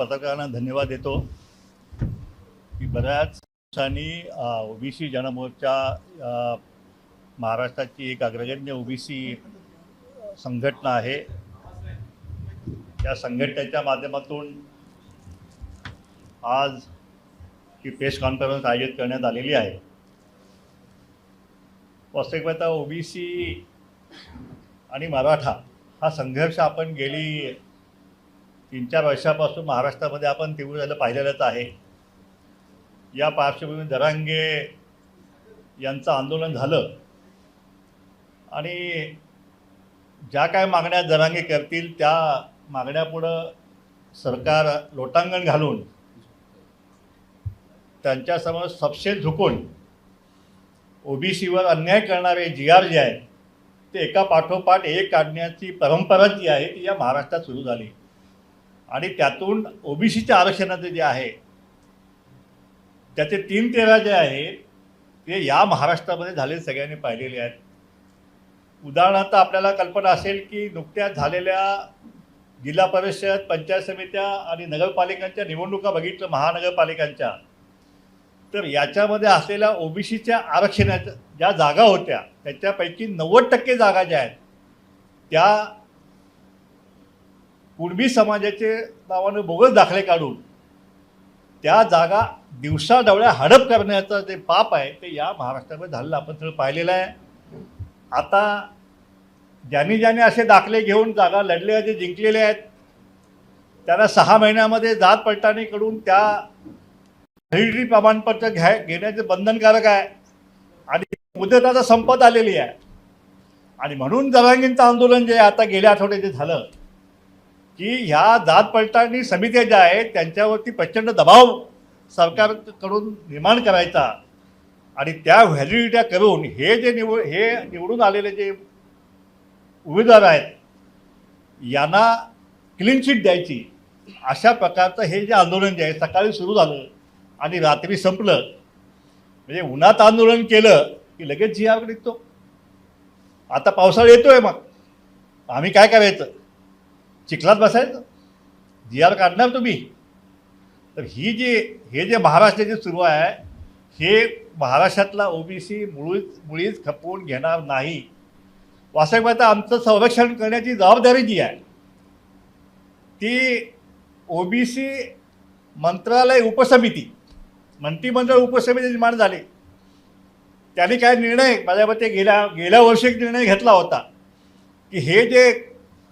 पत्रकारांना धन्यवाद देतो की बऱ्याच दिवसांनी ओबीसी जनमोर्चा महाराष्ट्राची एक अग्रगण्य ओबीसी संघटना आहे। या संघटनेच्या माध्यमातून आज ही प्रेस कॉन्फरन्स आयोजित करण्यात आलेली आहे। वास्तविकता ओबीसी आणि मराठा हा संघर्ष आपण गेली 3-4 वर्षापासून महाराष्ट्रामध्ये आपण तीव्र झालं पाहिलेलंच आहे। या पार्श्वभूमीवर जरांगे यांचं आंदोलन झालं आणि ज्या काय मागण्या जरांगे करतील त्या मागण्यापुढं सरकार लोटांगण घालून त्यांच्यासमोर सबशेल झुकून ओबीसीवर अन्याय करणारे GR जे आहेत ते एका पाठोपाठ एक काढण्याची परंपरा जी आहे ती या महाराष्ट्रात सुरू झाली आणि त्यातून ओबीसीच्या आरक्षणाचे जे आहे त्याचे 3-13 जे आहेत ते या महाराष्ट्रामध्ये झाले सगळ्यांनी पाहिलेले आहेत। उदाहरणार्थ आपल्याला कल्पना असेल की नुकत्याच झालेल्या जिल्हा परिषद, पंचायत समित्या आणि नगरपालिकांच्या निवडणुका बघितलं महानगरपालिकांच्या, तर याच्यामध्ये असलेल्या ओबीसीच्या आरक्षणाच्या ज्या जागा होत्या त्याच्यापैकी 90% जागा ज्या आहेत त्या कुणबी समाजाचे नावाने बोगस दाखले काढून त्या जागा दिवसाढवळ्या हडप करण्याचं जे पाप आहे ते या महाराष्ट्रामध्ये झालेलं आपण सगळं पाहिलेलं आहे। आता ज्यांनी असे दाखले घेऊन जागा लढले जे जिंकलेले आहेत त्यांना 6 महिन्यामध्ये जात पडताळणीकडून त्या व्हॅलिडिटी प्रमाणपत्र घेण्याचे बंधनकारक आहे आणि मुदत आता संपत आलेली आहे। आणि म्हणून जरांगेंचं आंदोलन जे आता गेल्या आठवड्यात जे झालं की ह्या जात पडताळणी समित्या ज्या आहेत त्यांच्यावरती प्रचंड दबाव सरकारकडून निर्माण करायचा आणि त्या व्हॅलिडिट्या करून हे निवडून आलेले जे उमेदवार आहेत यांना क्लीन चिट द्यायची, अशा प्रकारचं हे जे आंदोलन जे आहे सकाळी सुरू झालं आणि रात्री संपलं। म्हणजे उन्हात आंदोलन केलं की लगेच GR निघतो। आता पावसाळा येतोय, मग आम्ही काय करायचं? चिखलात बसायचं? GR काढणार तुम्ही? तर हे जे महाराष्ट्र जे सुरू आहे हे महाराष्ट्रातला ओबीसी मुळीच खपवून घेणार नाही। वास्तविकता आमचं संरक्षण करण्याची जबाबदारी जी आहे ती ओबीसी मंत्रालय उपसमिती, मंत्रिमंडळ उपसमिती निर्माण झाली। त्यांनी काय निर्णय, माझ्या मते गेल्या वर्षी एक निर्णय घेतला होता की हे जे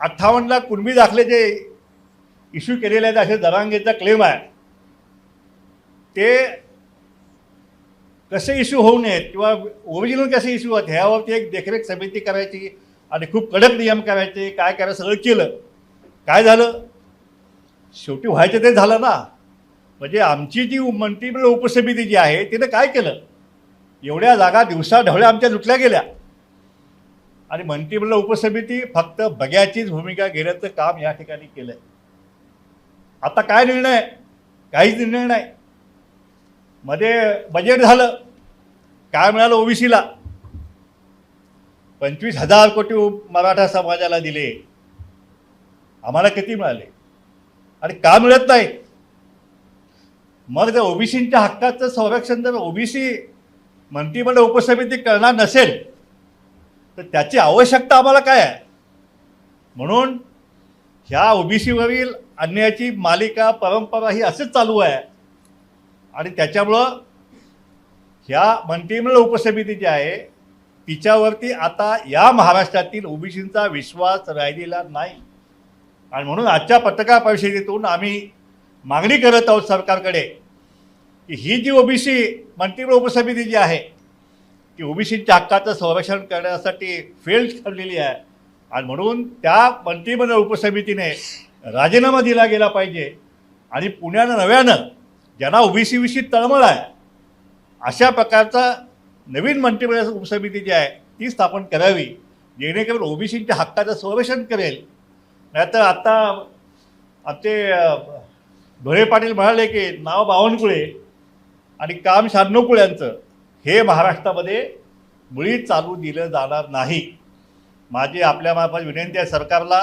58 लाख कुणबी दाखले जे इश्यू केलेले आहेत असे जरांगेचा क्लेम आहे ते कसे इश्यू होऊ नयेत किंवा ओरिजिनल कसे इश्यू आहेत ह्यावरती एक देखरेख समिती करायची आणि खूप कडक नियम करायचे, काय करायचं सगळं केलं। काय झालं? शेवटी व्हायचं ते झालं ना। म्हणजे आमची जी मंत्रिमंडळ उपसमिती जी आहे तिनं काय केलं, एवढ्या जागा दिवसाढवळ्या आमच्या लुटल्या गेल्या आणि मंत्रिमंडळ उपसमिती फक्त बघ्याचीच भूमिका घेण्याचं काम या ठिकाणी केलं आहे। आता काय निर्णय? काहीच निर्णय नाही। मध्ये बजेट झालं, काय मिळालं ओबीसीला? 25,000 कोटी मराठा समाजाला दिले, आम्हाला किती मिळाले आणि का मिळत नाही? मग जर ओबीसींच्या हक्काचं संरक्षण जर ओबीसी मंत्रिमंडळ उपसमिती करणार नसेल तर त्याची आवश्यकता आम्हाला काय आहे? म्हणून ह्या ओबीसीवरील अन्यायाची मालिका परंपरा ही असंच चालू आहे आणि त्याच्यामुळं ह्या मंत्रिमंडळ उपसमिती जी आहे तिच्यावरती आता या महाराष्ट्रातील ओबीसींचा विश्वास राहिलेला नाही। आणि म्हणून आजच्या पत्रकार परिषदेतून आम्ही मागणी करत आहोत सरकारकडे की ही जी ओबीसी मंत्रिमंडळ उपसमिती जी आहे ती ओबीसींच्या हक्काचं संरक्षण करण्यासाठी फेल ठरलेली आहे आणि म्हणून त्या मंत्रिमंडळ उपसमितीने राजीनामा दिला गेला पाहिजे आणि पुण्यानं नव्यानं ज्यांना ओबीसीविषयी तळमळ आहे अशा प्रकारचा नवीन मंत्रिमंडळ उपसमिती जी आहे ती स्थापन करावी, जेणेकरून ओबीसींच्या हक्काचं संरक्षण करेल। नाहीतर आता आमचे ढोळे पाटील म्हणाले की नाव बावनकुळे आणि काम शानोकुळे यांचं हे महाराष्ट्रामध्ये मुळीच चालू दिलं जाणार नाही। माझी आपल्यामार्फत विनंती आहे सरकारला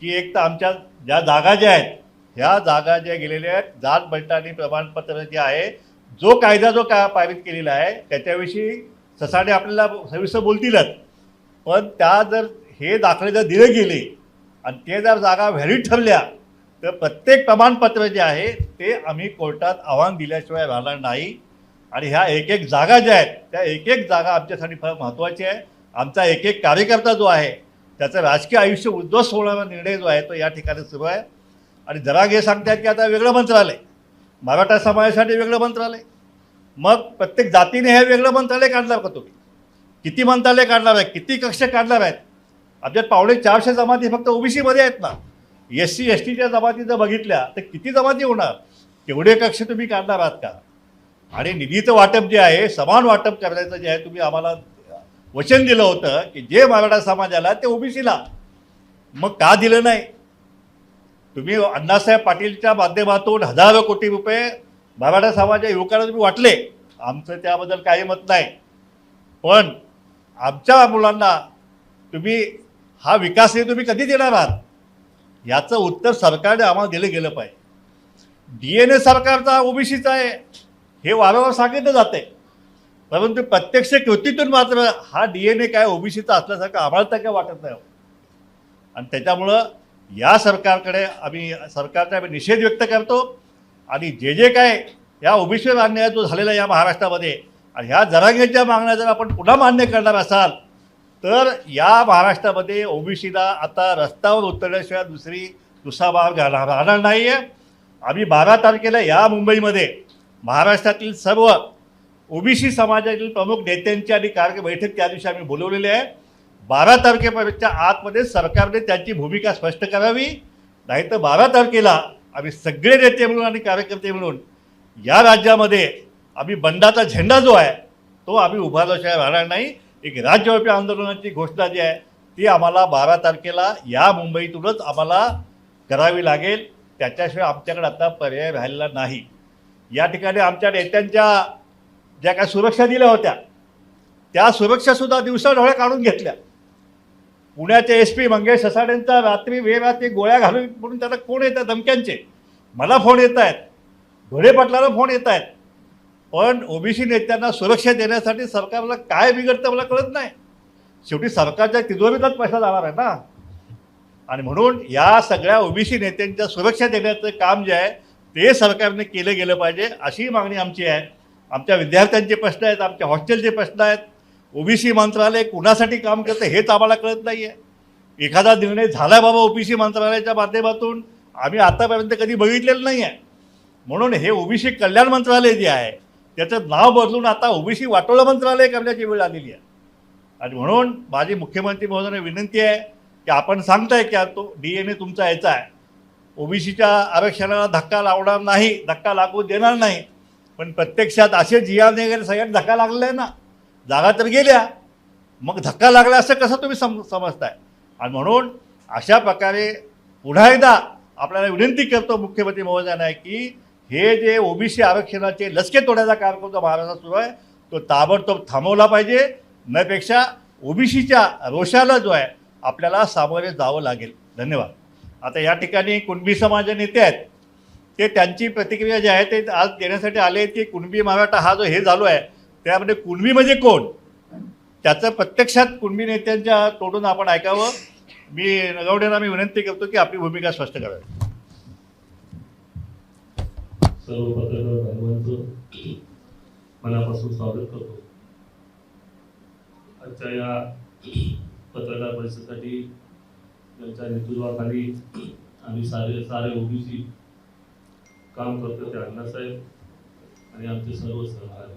की एक तर आमच्या ज्या जागा ज्या आहेत ह्या जागा ज्या गेलेल्या आहेत, जात बलटाणी प्रमाणपत्र जे आहे, जो कायदा पारित केलेला आहे त्याच्याविषयी ससाणे आपल्याला सविस्तर बोलतीलच. पण त्या जर हे दाखले जर दिले गेले आणि ते जर जागा व्हॅलिड ठरल्या तर प्रत्येक प्रमाणपत्र जे आहे ते आम्ही कोर्टात आव्हान दिल्याशिवाय राहणार नाही. आणि ह्या एक एक जागा ज्या आहेत त्या एक एक जागा आमच्यासाठी फार महत्त्वाची आहे. आमचा एक एक कार्यकर्ता जो आहे त्याचं राजकीय आयुष्य उद्ध्वस्त होणारा निर्णय जो आहे तो या ठिकाणी सुरू आहे. आणि जरांगे सांगतात की आता वेगळं मंत्रालय, मराठा समाजासाठी वेगळं मंत्रालय, मग प्रत्येक जातीने हे वेगळं मंत्रालय काढणार का तुम्ही? किती मंत्रालय काढणार आहे, किती कक्ष काढणार आहेत? आमच्यात 450 जमाती फक्त ओबीसीमध्ये आहेत ना. SC STच्या जमाती जर बघितल्या तर किती जमाती होणार? तेवढे कक्ष तुम्ही काढणार आहात का? आणि निधीचं वाटप जे आहे समान वाटप करायचं जे आहे तुम्ही आम्हाला वचन दिलं होतं की जे मराठा समाजाला ते ओबीसीला, मग का दिलं नाही? तुम्ही अण्णासाहेब पाटीलच्या माध्यमातून हजारो कोटी रुपये मराठा समाजाच्या युवकांना तुम्ही वाटले, आमचं त्याबद्दल काही मत नाही. पण आमच्या मुलांना तुम्ही हा विकास हे तुम्ही कधी देणार आहात याचं उत्तर सरकारने आम्हाला दिलं गेलं पाहिजे. DNA सरकारचा ओबीसीचा आहे हे वारंवार सांगितलं जाते, परंतु प्रत्यक्ष कृतीतून मात्र हा DNA काय ओबीसीचा असल्यासारखं आम्हाला तर काय वाटत नाही. आणि त्याच्यामुळं या सरकारकडे सरकारचा आम्ही निषेध व्यक्त करतो. आणि जे काय या ओबीसीवर अन्याय जो झालेला या महाराष्ट्रामध्ये आणि ह्या जरांगेच्या मागण्या जर आपण पुन्हा मान्य करणार असाल तर या महाराष्ट्रामध्ये ओबीसीला आता रस्त्यावर उतरल्याशिवाय दुसरा मार्ग राहणार नाही आहे. आम्ही 12 तारखेला या मुंबईमध्ये महाराष्ट्रातील सर्व ओबीसी समाजातील प्रमुख नेत्यांची आणि बैठक त्या दिवशी आम्ही बोलवलेली आहे. 12 तारखेपर्यंतच्या आतमध्ये सरकारने त्यांची भूमिका स्पष्ट करावी, नाहीतर 12 तारखेला आम्ही सगळे नेते मिळून आणि कार्यकर्ते मिळून या राज्यामध्ये आम्ही बंडाचा झेंडा जो आहे तो आम्ही उभारल्याशिवाय राहणार नाही. एक राज्यव्यापी आंदोलनाची घोषणा जी आहे ती आम्हाला 12 तारखेला या मुंबईतूनच आम्हाला करावी लागेल. त्याच्याशिवाय आमच्याकडे आता पर्याय राहिलेला नाही. या ठिकाणी आमच्या नेत्यांच्या ज्या काय सुरक्षा दिल्या होत्या त्या सुरक्षासुद्धा दिवसाढवळ्या काढून घेतल्या. पुण्याचे SP मंगेश ससाण्यांचा रात्री वेळाती गोळ्या घालून म्हणून त्यांना फोन येत आहेत धमक्यांचे. मला फोन येत आहेत, घोडे पाटलाला फोन येत आहेत. पण ओबीसी नेत्यांना सुरक्षा देण्यासाठी सरकारला काय बिघडतं मला कळत नाही. शेवटी सरकारच्या तिजोरीतच पैसा जाणार आहे ना. आणि म्हणून या सगळ्या ओबीसी नेत्यांच्या सुरक्षा देण्याचं काम जे आहे ते सरकारने केलं गेलं पाहिजे अशी मागणी आमची आहे. आमच्या विद्यार्थ्यांचे प्रश्न आहेत, आमच्या हॉस्टेलचे प्रश्न आहेत. ओबीसी मंत्रालय कुणासाठी काम करतं हेच आम्हाला कळत नाही आहे. एखादा निर्णय झाला बाबा ओबीसी मंत्रालयाच्या माध्यमातून आम्ही आतापर्यंत कधी बघितलेलं नाही आहे. म्हणून हे ओबीसी कल्याण मंत्रालय जे आहे त्याचं नाव बदलून आता ओबीसी वाटोळं मंत्रालय करण्याची वेळ आलेली आहे. आणि म्हणून माझी मुख्यमंत्री महोदयांना विनंती आहे की आपण सांगताय की तो DNA तुमचा याचा आहे, ओबीसीच्या आरक्षणाला धक्का लावणार नाही, धक्का लागू देणार नाही. पण प्रत्यक्षात असे GR सगळ्यांना धक्का लागलेला आहे ना, जागा तर गेल्या, मग धक्का लागला असं कसं तुम्ही समजताय. आणि म्हणून अशा प्रकारे पुन्हा एकदा आपल्याला विनंती करतो मुख्यमंत्री महोदयांना की हे जे ओबीसी आरक्षणाचे लसके तोड्याचा कार्यक्रम जो महाराष्ट्रात सुरू आहे तो ताबडतोब थांबवला पाहिजे. त्यापेक्षा ओबीसीच्या रोषाला जो आहे आपल्याला सामोरे जावं लागेल. धन्यवाद. आता या ठिकाणी कुणबी समाज नेते आहेत ते त्यांची प्रतिक्रिया जी आहे ते आज देण्यासाठी आले की कुणबी मराठा हा जो हे झालो आहे त्यामध्ये कुणबी म्हणजे कोण त्याचं प्रत्यक्षात कुणबी नेत्यांच्या तोडून आपण ऐकावं. मी नगवडेंना विनंती करतो की आपली भूमिका स्पष्ट करावी. सर्व पत्रकार बांधवांचं मनापासून स्वागत करतो. आजच्या या पत्रकार परिषदेसाठी त्यांच्या नेतृत्वाखाली आम्ही सारे ओबीसी काम करतो ते अण्णासाहेब आणि आमचे सर्व सहकारी.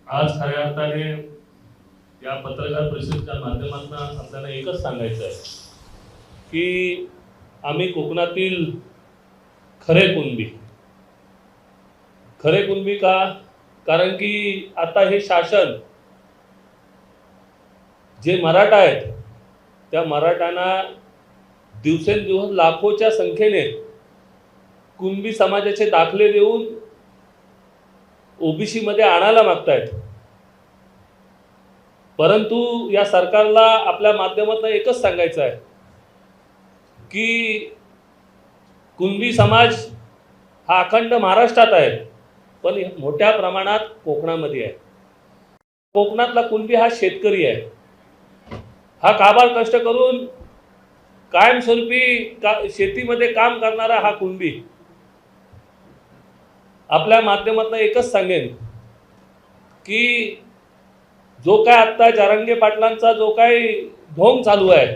आज खऱ्या अर्थाने या पत्रकार परिषदेच्या माध्यमातून आपल्याला एकच सांगायचं आहे की आम्ही कोकणातील खरे कुणबी का, कारण की आता हे शासन जे मराठा आहेत त्या मराठ्यांना दिवसेंदिवस लाखोच्या संख्येने कुणबी समाजाचे दाखले देऊन ओबीसी मध्ये आणायला मागतायत. परंतु या सरकारला आपल्या माध्यमातून एकच सांगायचं आहे की कुणबी समाज हा अखंड महाराष्ट्रात आहे, पण मोठ्या प्रमाणात कोकणामध्ये आहे. कोकणातला कुणबी हा शेतकरी आहे. हा काबाड कष्ट करून कायमस्वरूपी शेतीमध्ये काम करणारा हा कुणबी. आपल्या माध्यमातून एकच सांगेन की जो काय आत्ता जरांगे पाटलांचा जो काही ढोंग चालू आहे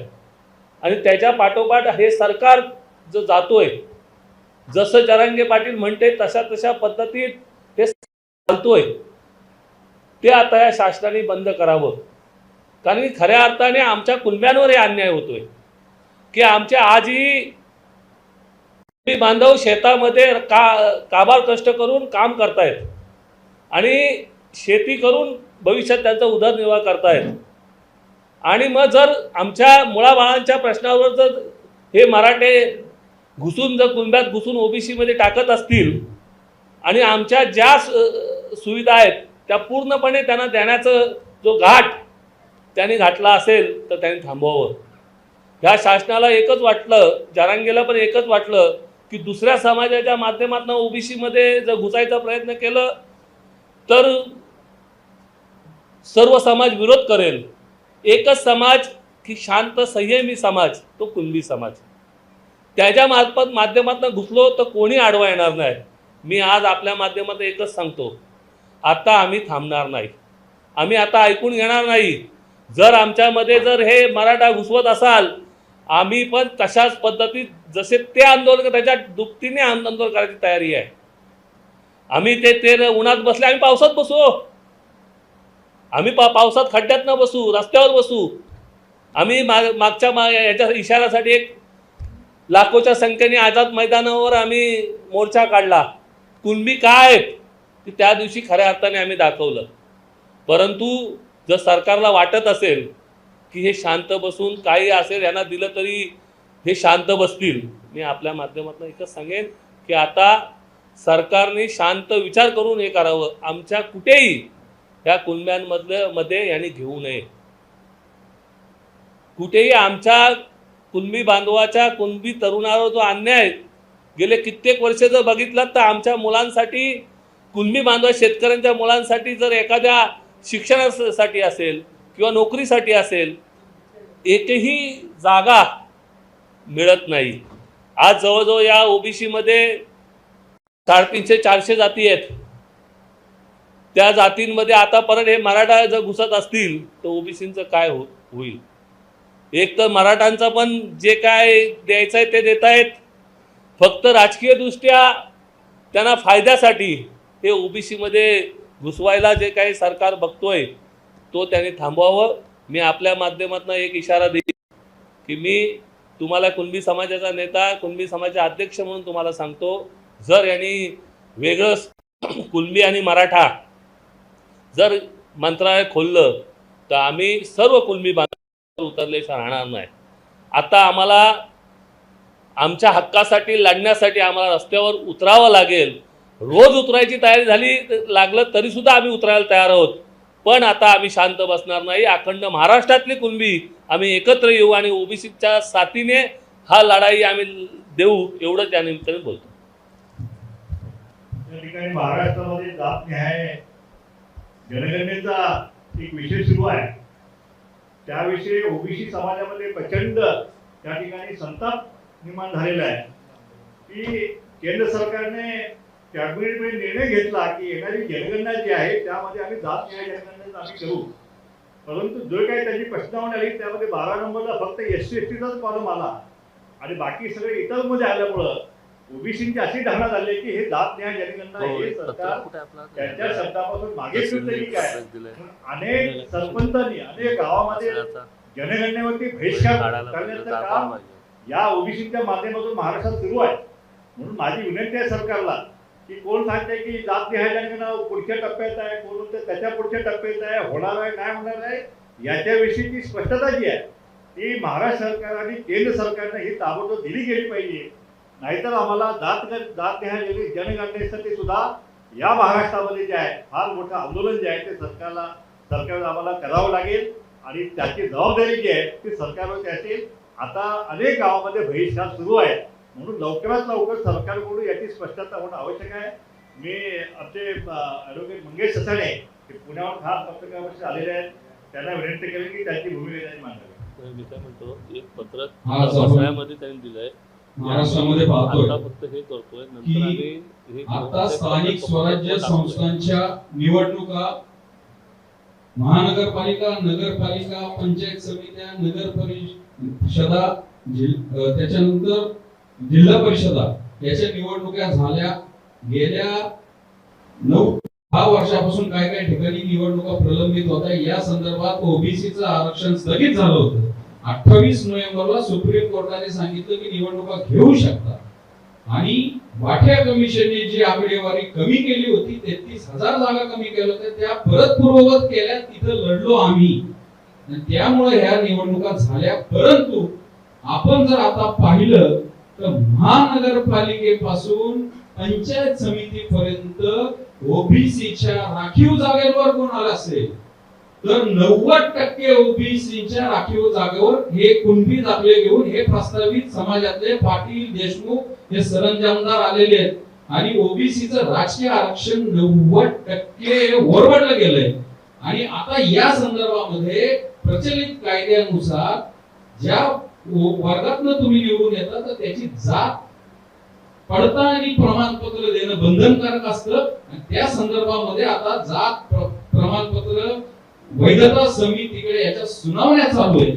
आणि त्याच्या पाठोपाठ हे सरकार जो जातोय, जसं जरांगे पाटील म्हणते तशा पद्धतीत ते चालतोय, ते आता या शासनाने बंद करावं. कारण की खऱ्या अर्थाने आमच्या कुणब्यांवर हे अन्याय होतोय की आमचे आजही बांधव शेतामध्ये काबाड कष्ट करून काम करतायत आणि शेती करून भविष्यात त्यांचा उदरनिर्वाह करतायत. आणि मग जर आमच्या मुळाबाळांच्या प्रश्नावर जर हे मराठे घुसून जर कुणब्यात घुसून ओबीसीमध्ये टाकत असतील आणि आमच्या ज्या सुविधा आहेत त्या पूर्णपणे त्यांना देण्याचं जो घाट त्यांनी घातला असेल तर त्यांनी थांबवावं. ह्या शासनाला एकच वाटलं, जरांगेला पण एकच वाटलं की दुसऱ्या समाजाच्या माध्यमातून ओबीसीमध्ये जर घुसायचा प्रयत्न केलं तर सर्व समाज विरोध करेल. एकच समाज की शांत संयमी समाज, तो कुणबी समाज. त्याच्या माध्यमातून घुसलो तर कोणी अडवा येणार नाही. मी आज आपल्या माध्यमातून एकच सांगतो, आता आम्ही थांबणार नाही, आम्ही आता ऐकून घेणार नाही. जर आमच्यामध्ये जर हे मराठा घुसवत असाल, आम्ही पण तशाच पद्धतीत जसे ते आंदोलन त्याच्या दुपटीने आंदोलन करायची तयारी आहे. आम्ही ते उन्हात बसले, आम्ही पावसात बसू, आम्ही पावसात खड्ड्यात न बसू, रस्त्यावर बसू. आम्ही मागच्या याच्या इशाऱ्यासाठी एक लाखोच्या संख्येने आझाद मैदानावर आम्ही मोर्चा काढला. कुणबी काय आहेत ते त्या दिवशी खऱ्या अर्थाने आम्ही दाखवलं. परंतु जर सरकारला वाटत असेल की हे शांत बसून काही असेल यांना दिलं तरी हे शांत बसतील, मी आपल्या माध्यमातून एकच सांगेन की आता सरकारने शांत विचार करून हे करावं. आमच्या कुठेही या कुणब्यांमध्ये यांनी घेऊ नये. कुठेही आमच्या कुणबी बांधवाच्या कुणबी तरुणावर जो अन्याय गेले कित्येक वर्ष जर बघितलं तर आमच्या मुलांसाठी, कुणबी बांधव शेतकऱ्यांच्या मुलांसाठी जर एखाद्या शिक्षणासाठी असेल किंवा नोकरीसाठी असेल, एकही जागा मिळत नाही. आज जवळजवळ या ओबीसीमध्ये 350-400 जाती आहेत. त्या जातींमध्ये आता परत हे मराठा जर घुसत असतील तर ओबीसींचं काय होईल. एक तर मराठांचं पण जे काय द्यायचं आहे ते देत आहेत, फक्त राजकीय दृष्ट्या त्यांना फायद्यासाठी हे ओबीसीमध्ये घुसवायला जे काही सरकार बघतोय तो त्यांनी थांबवावं. मी आपल्या माध्यमातून एक इशारा देईन की मी तुम्हाला कुणबी समाजाचा नेता, कुणबी समाजाचे अध्यक्ष म्हणून तुम्हाला सांगतो, जर यांनी वेगळं कुणबी आणि मराठा जर मंत्रालय खोललं तर आम्ही सर्व कुणबी बांधव उतरल्याशिवाय राहणार नाही. आता आम्हाला आमच्या हक्कासाठी लढण्यासाठी आम्हाला रस्त्यावर उतरावं लागेल. रोज उतरायची तयारी झाली लागलं तरी सुद्धा आम्ही उतरायला तयार आहोत. पण आता आम्ही शांत बसणार नाही. अखंड महाराष्ट्रातली कुणबी आम्ही एकत्र येऊ आणि ओबीसीच्या साथीने हा लढाई आम्ही देऊ, एवढंच या निमित्ताने बोलतो. या ठिकाणी महाराष्ट्रामध्ये जात न्याय जनगणनेचा एक विषय सुरू आहे. त्याविषयी ओबीसी समाजामध्ये प्रचंड त्या ठिकाणी संताप निर्माण झालेला आहे की केंद्र सरकारने कॅबिनेटमध्ये निर्णय घेतला की येणारी जनगणना जी आहे त्यामध्ये आम्ही जात न्याय जनगणनेचा आम्ही करू. परंतु जो काही त्यांची प्रश्नावली आली त्यामध्ये 12 नंबरला फक्त SC STचाच कॉलम आला आणि बाकी सगळे इतरमध्ये आल्यामुळं ओबीसींची अशी धारणा झाली की हे जात न्याय जनगणना हे सरकार त्यांच्या शब्दापासून मागे फिरते की काय. अनेक सरपंचांनी अनेक गावामध्ये जनगणनेवरती बहिष्कार करण्याचं काम या ओबीसीच्या माध्यमातून महाराष्ट्रात सुरू आहे. म्हणून माझी विनंती आहे सरकारला की कोण सांगते की जात न्याय जनगणना पुढच्या टप्प्यात आहे, कोण म्हणते त्याच्या पुढच्या टप्प्यात आहे, होणार आहे नाही होणार आहे, याच्याविषयीची स्पष्टता जी आहे ती महाराष्ट्र सरकार आणि केंद्र सरकारने ही ताबडतोब दिली गेली पाहिजे. नाहीतर आम्हाला जात न्याय जनगणनेसाठी सुद्धा या महाराष्ट्रामध्ये जे आहे फार मोठं आंदोलन जे आहे ते सरकारला आम्हाला करावं लागेल आणि त्याची जबाबदारी जी आहे ती सरकारवरती असेल. आता अनेक गावामध्ये बहिष्कार सुरू आहे. म्हणून लवकरात लवकर सरकारकडून याची स्पष्टता होणं आवश्यक आहे. मी आमचे ॲडव्होकेट मंगेश ससाणे ते पुण्याहून खास पत्रकाराशी आलेले आहेत, त्यांना विनंती केली की त्यांची भूमिका त्यांनी मांडावी. मी काय म्हणतो, एक पत्र आज आपण पावसाळ्यामध्ये त्यांनी दिलंय, महाराष्ट्रामध्ये पाहतोय आता फक्त हे करतोय, नंतर की आम्ही हे आता स्थानिक स्वराज्य संस्थांच्या निवडणुका, महानगरपालिका, नगरपालिका, पंचायत समित्या, नगर परिषदा, त्याच्यानंतर जिल्हा परिषदा याच्या निवडणुका झाल्या. गेल्या 9-10 वर्षापासून काय काय ठिकाणी निवडणुका प्रलंबित होत्या. या संदर्भात ओबीसीचं आरक्षण स्थगित झालं होतं. 28 नोव्हेंबरला सुप्रीम कोर्टाने सांगितलं की निवडणुका घेऊ शकता, आणि वाठ्या कमिशनने जी आकडेवारी कमी केली होती, 33,000 जागा कमी केल्या होत्या, त्या परत पूर्ववत केल्या. तिथं लढलो आम्ही, त्यामुळे ह्या निवडणुका झाल्या. परंतु आपण जर आता पाहिलं तर महानगरपालिकेपासून पंचायत समितीपर्यंत ओबीसीच्या राखीव जागेवर कोण आला असेल तर 90% ओबीसीच्या राखीव जागेवर हे कुणबी दाखले घेऊन हे प्रस्तावित समाजातले पाटील, देशमुख हे सरंजामदार आलेले आहेत, आणि ओबीसीचं राजकीय आरक्षण 90% वरवडलं गेलंय. आणि आता या संदर्भामध्ये प्रचलित कायद्यानुसार ज्या वर्गातनं तुम्ही निवडून येता तर त्याची जात पडताळणी प्रमाणपत्र देणं बंधनकारक असतं. त्या संदर्भामध्ये आता जात प्रमाणपत्र वैधता समितीकडे याच्या सुनावण्या चालू आहे.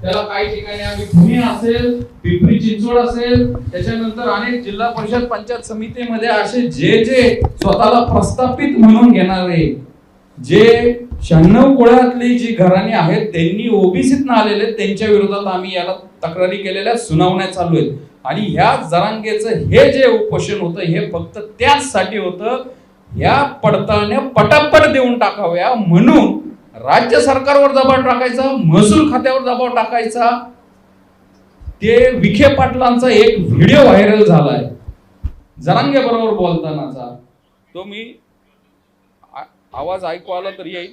त्याला काही ठिकाणी आम्ही पुणे असेल, पिंपरी चिंचवड असेल, त्याच्यानंतर अनेक जिल्हा परिषद पंचायत समितीमध्ये असे जे स्वतःला प्रस्थापित म्हणून घेणारे, जे 96 कुळातली जी घराणी आहेत त्यांनी ओबीसीतनं आलेले, त्यांच्या विरोधात आम्ही याला तक्रारी केलेल्या, सुनावण्या चालू आहेत. आणि ह्या जरांगेचं हे जे उपोषण होतं हे फक्त त्याचसाठी होतं, या पडताळण्या पटापट देऊन टाकाव्या म्हणून राज्य सरकारवर दबाव टाकायचा, महसूल खात्यावर दबाव टाकायचा. ते विखे पाटलांचा एक व्हिडिओ व्हायरल झालाय जरांगे बरोबर बोलतानाचा, तो मी आवाज ऐकू आला तर येईल.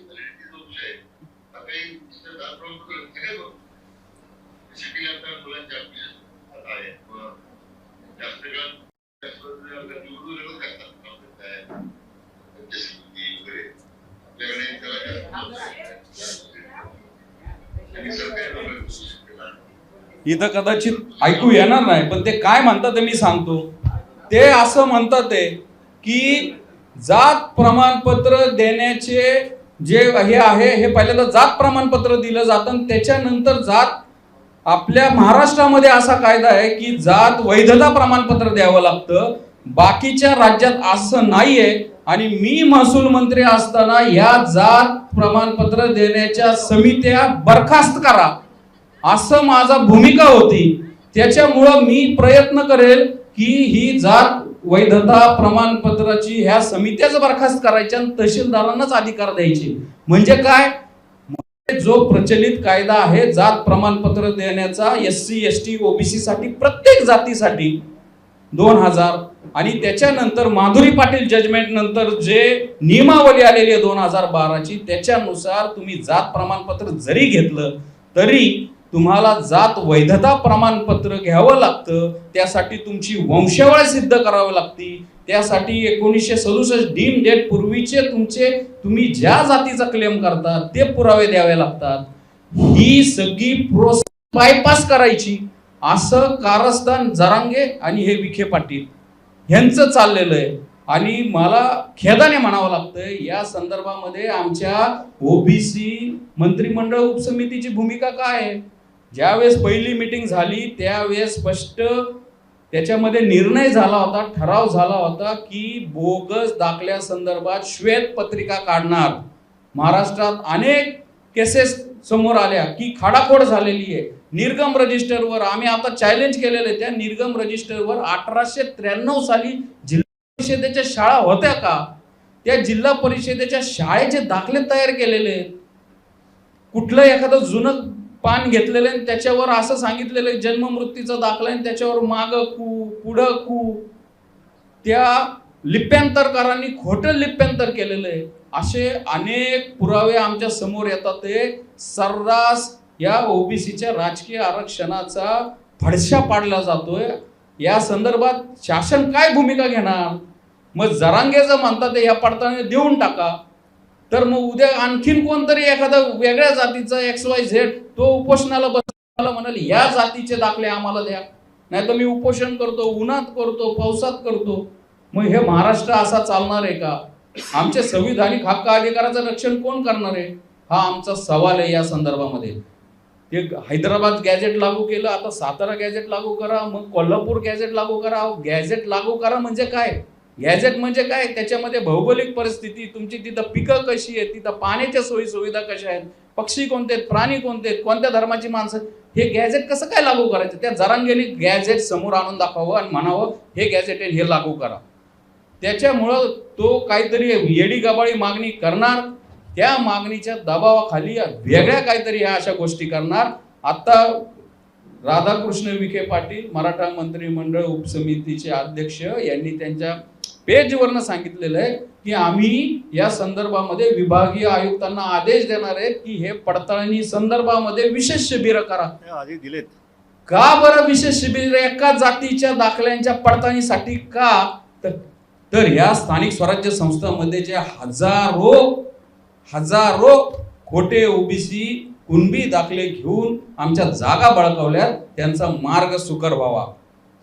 इथं कदाचित ऐकू येणार नाही, पण ते काय म्हणतात ते मी सांगतो. ते असं म्हणतात की जात प्रमाणपत्र देण्याचे जे हे आहे, हे पहिल्यांदा जात प्रमाणपत्र दिलं जातं, त्याच्यानंतर जात, आपल्या महाराष्ट्रामध्ये असा कायदा आहे की जात वैधता प्रमाणपत्र द्यावं लागतं. बाकीच्या राज्यात असं नाहीये. आणि मी महसूल मंत्री असताना या जात प्रमाणपत्र देण्याच्या समित्या बरखास्त करा असं माझा भूमिका होती. त्याच्यामुळं मी प्रयत्न करेल की ही जात वैधता प्रमाणपत्राची ह्या समित्याच बरखास्त करायच्या आणि तहसीलदारांनाच अधिकार द्यायचे. म्हणजे काय, जो प्रचलित कायदा आहे जात प्रमाणपत्र देण्याचा SC ST OBC साठी, प्रत्येक जातीसाठी 2000, आणि त्याच्यानंतर माधुरी पाटील जजमेंट नंतर जे नियमावली आलेली आहे 2012ची, त्याच्यानुसार तुम्ही जात प्रमाणपत्र जरी घेतलं तरी तुम्हाला जात वैधता प्रमाणपत्र घ्यावं लागतं. त्यासाठी तुमची वंशावळ सिद्ध करावी लागते. त्यासाठी 1967 डीम डेट पूर्वीचे तुम्ही ज्या जातीचा क्लेम करता ते पुरावे द्यावे लागतात. ही सगळी प्रोसेस बायपास करायची असं कारस्थान जरांगे आणि हे विखे पाटील यांचं चाललेलं आहे. आणि मला खेदाने म्हणावं लागतं या संदर्भामध्ये आमच्या ओबीसी मंत्रिमंडळ उपसमितीची भूमिका काय आहे. ज्यावेळेस पहिली मीटिंग झाली त्यावेळेस स्पष्ट त्याच्यामध्ये निर्णय झाला होता, ठराव झाला होता की बोगस दाखल्या संदर्भात श्वेत पत्रिका काढणार. महाराष्ट्रात अनेक केसेस समोर आल्या की खाडाखोड झालेली आहे. निर्गम रजिस्टरवर आम्ही आता चॅलेंज केलेलं आहे. त्या निर्गम रजिस्टरवर 1893 साली जिल्हा परिषदेच्या शाळा होत्या का, त्या जिल्हा परिषदेच्या शाळेचे दाखले तयार केलेले आहेत. कुठलं एखादं जुनं पान घेतलेलं आहे त्याच्यावर असं सांगितलेलं जन्म मृत्यूचा दाखला आहे, त्याच्यावर माग कू पुढं कू, त्या लिप्यांतरकारांनी खोटं लिप्यांतर केलेलं आहे. असे अनेक पुरावे आमच्या समोर येतात. ते सर्रास या ओबीसीच्या राजकीय आरक्षणाचा फडशा पाडला जातोय. या संदर्भात शासन काय भूमिका घेणार? मग जरांगेचं म्हणतात ते या पडताळणी देऊन टाका, तर मग उद्या आणखीन कोणतरी एखादा वेगळ्या जातीचा XYZ तो उपोषणाला बसला म्हणाल या जातीचे दाखले आम्हाला द्या, नाही तर मी उपोषण करतो, उन्हात करतो, पावसात करतो. मग हे महाराष्ट्र असा चालणार आहे का? आमच्या संविधानिक हक्क अधिकाराचं रक्षण कोण करणार आहे? हा आमचा सवाल आहे या संदर्भामध्ये. ते हैदराबाद गॅजेट लागू केलं, आता सातारा गॅजेट लागू करा, मग कोल्हापूर गॅजेट लागू करा. गॅजेट लागू करा म्हणजे काय? गॅजेट म्हणजे काय? त्याच्यामध्ये भौगोलिक परिस्थिती, तुमची तिथं पिकं कशी आहेत, तिथं पाण्याच्या सोयी सुविधा कशा आहेत, पक्षी कोणते आहेत, प्राणी कोणते आहेत, कोणत्या धर्माची माणसं, हे गॅजेट कसं काय लागू करायचं? त्या जरांगेने गॅजेट समोर आणून दाखवावं आणि म्हणावं हे गॅजेट आहे, हे लागू करा. त्याच्यामुळं तो काहीतरी येडी गबाळी मागणी करणार, त्या मागणीच्या दबावाखाली वेगळ्या काहीतरी ह्या अशा गोष्टी करणार. आता राधाकृष्ण विखे पाटील मराठा मंत्रिमंडळ उपसमितीचे अध्यक्ष यांनी त्यांच्या पेजवरनं सांगितलेलं आहे की आम्ही या संदर्भामध्ये विभागीय आयुक्तांना आदेश देणार आहेत की हे पडताळणी संदर्भामध्ये विशेष शिबिरं करा. आधी दिलेत का बरं विशेष शिबिर एका जातीच्या दाखल्यांच्या पडताळणीसाठी? का तर या स्थानिक स्वराज्य संस्थांमध्ये जे हजारो खोटे ओबीसी कुणबी दाखले घेऊन आमच्या जागा बळकावल्यात, त्यांचा मार्ग सुकर व्हावा.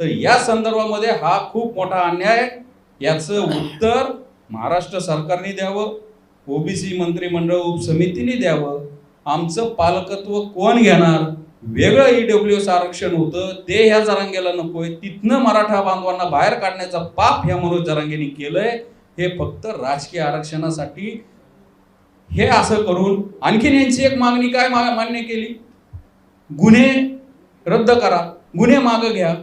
तर या संदर्भामध्ये हा खूप मोठा अन्याय आहे. याचं उत्तर महाराष्ट्र सरकारने द्यावं, ओबीसी मंत्रिमंडळ उपसमितीने द्यावं. आमचं पालकत्व कोण घेणार? वेगळं EWS आरक्षण होतं ते ह्या जरांगेला नकोय, तिथनं मराठा बांधवांना बाहेर काढण्याचा पाप ह्या मनोज जरांगेने केलंय. हे फक्त राजकीय आरक्षणासाठी हे असं करून आणखीन यांची एक मागणी काय मान्य केली? गुन्हे रद्द करा, गुन्हे मागं घ्या.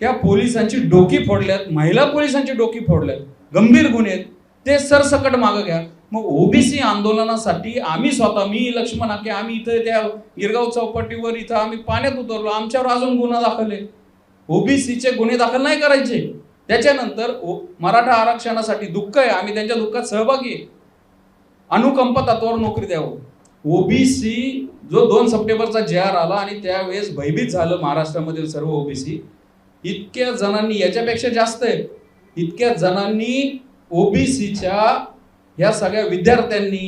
त्या पोलिसांची डोकी फोडल्यात, महिला पोलिसांची डोकी फोडल्यात, गंभीर गुन्हे आहेत, ते सरसकट मागं घ्या. मग ओबीसी आंदोलनासाठी आम्ही स्वतः, मी लक्ष्मण हाके, आम्ही इथं त्या गिरगाव चौपाटीवर इथं आम्ही पाण्यात उतरलो, आमच्यावर अजून गुन्हा दाखल आहे. ओबीसीचे गुन्हे दाखल नाही करायचे. त्याच्यानंतर मराठा आरक्षणासाठी दुःख आहे, आम्ही त्यांच्या दुःखात सहभागी आहे, अनुकंप तत्वावर नोकरी द्यावं. ओबीसी जो 2 सप्टेंबरचा JR आला आणि त्यावेळेस भयभीत झालं महाराष्ट्रामधील सर्व ओबीसी. इतक्या जणांनी, याच्यापेक्षा जास्त आहे, इतक्या जणांनी ओबीसीच्या ह्या सगळ्या विद्यार्थ्यांनी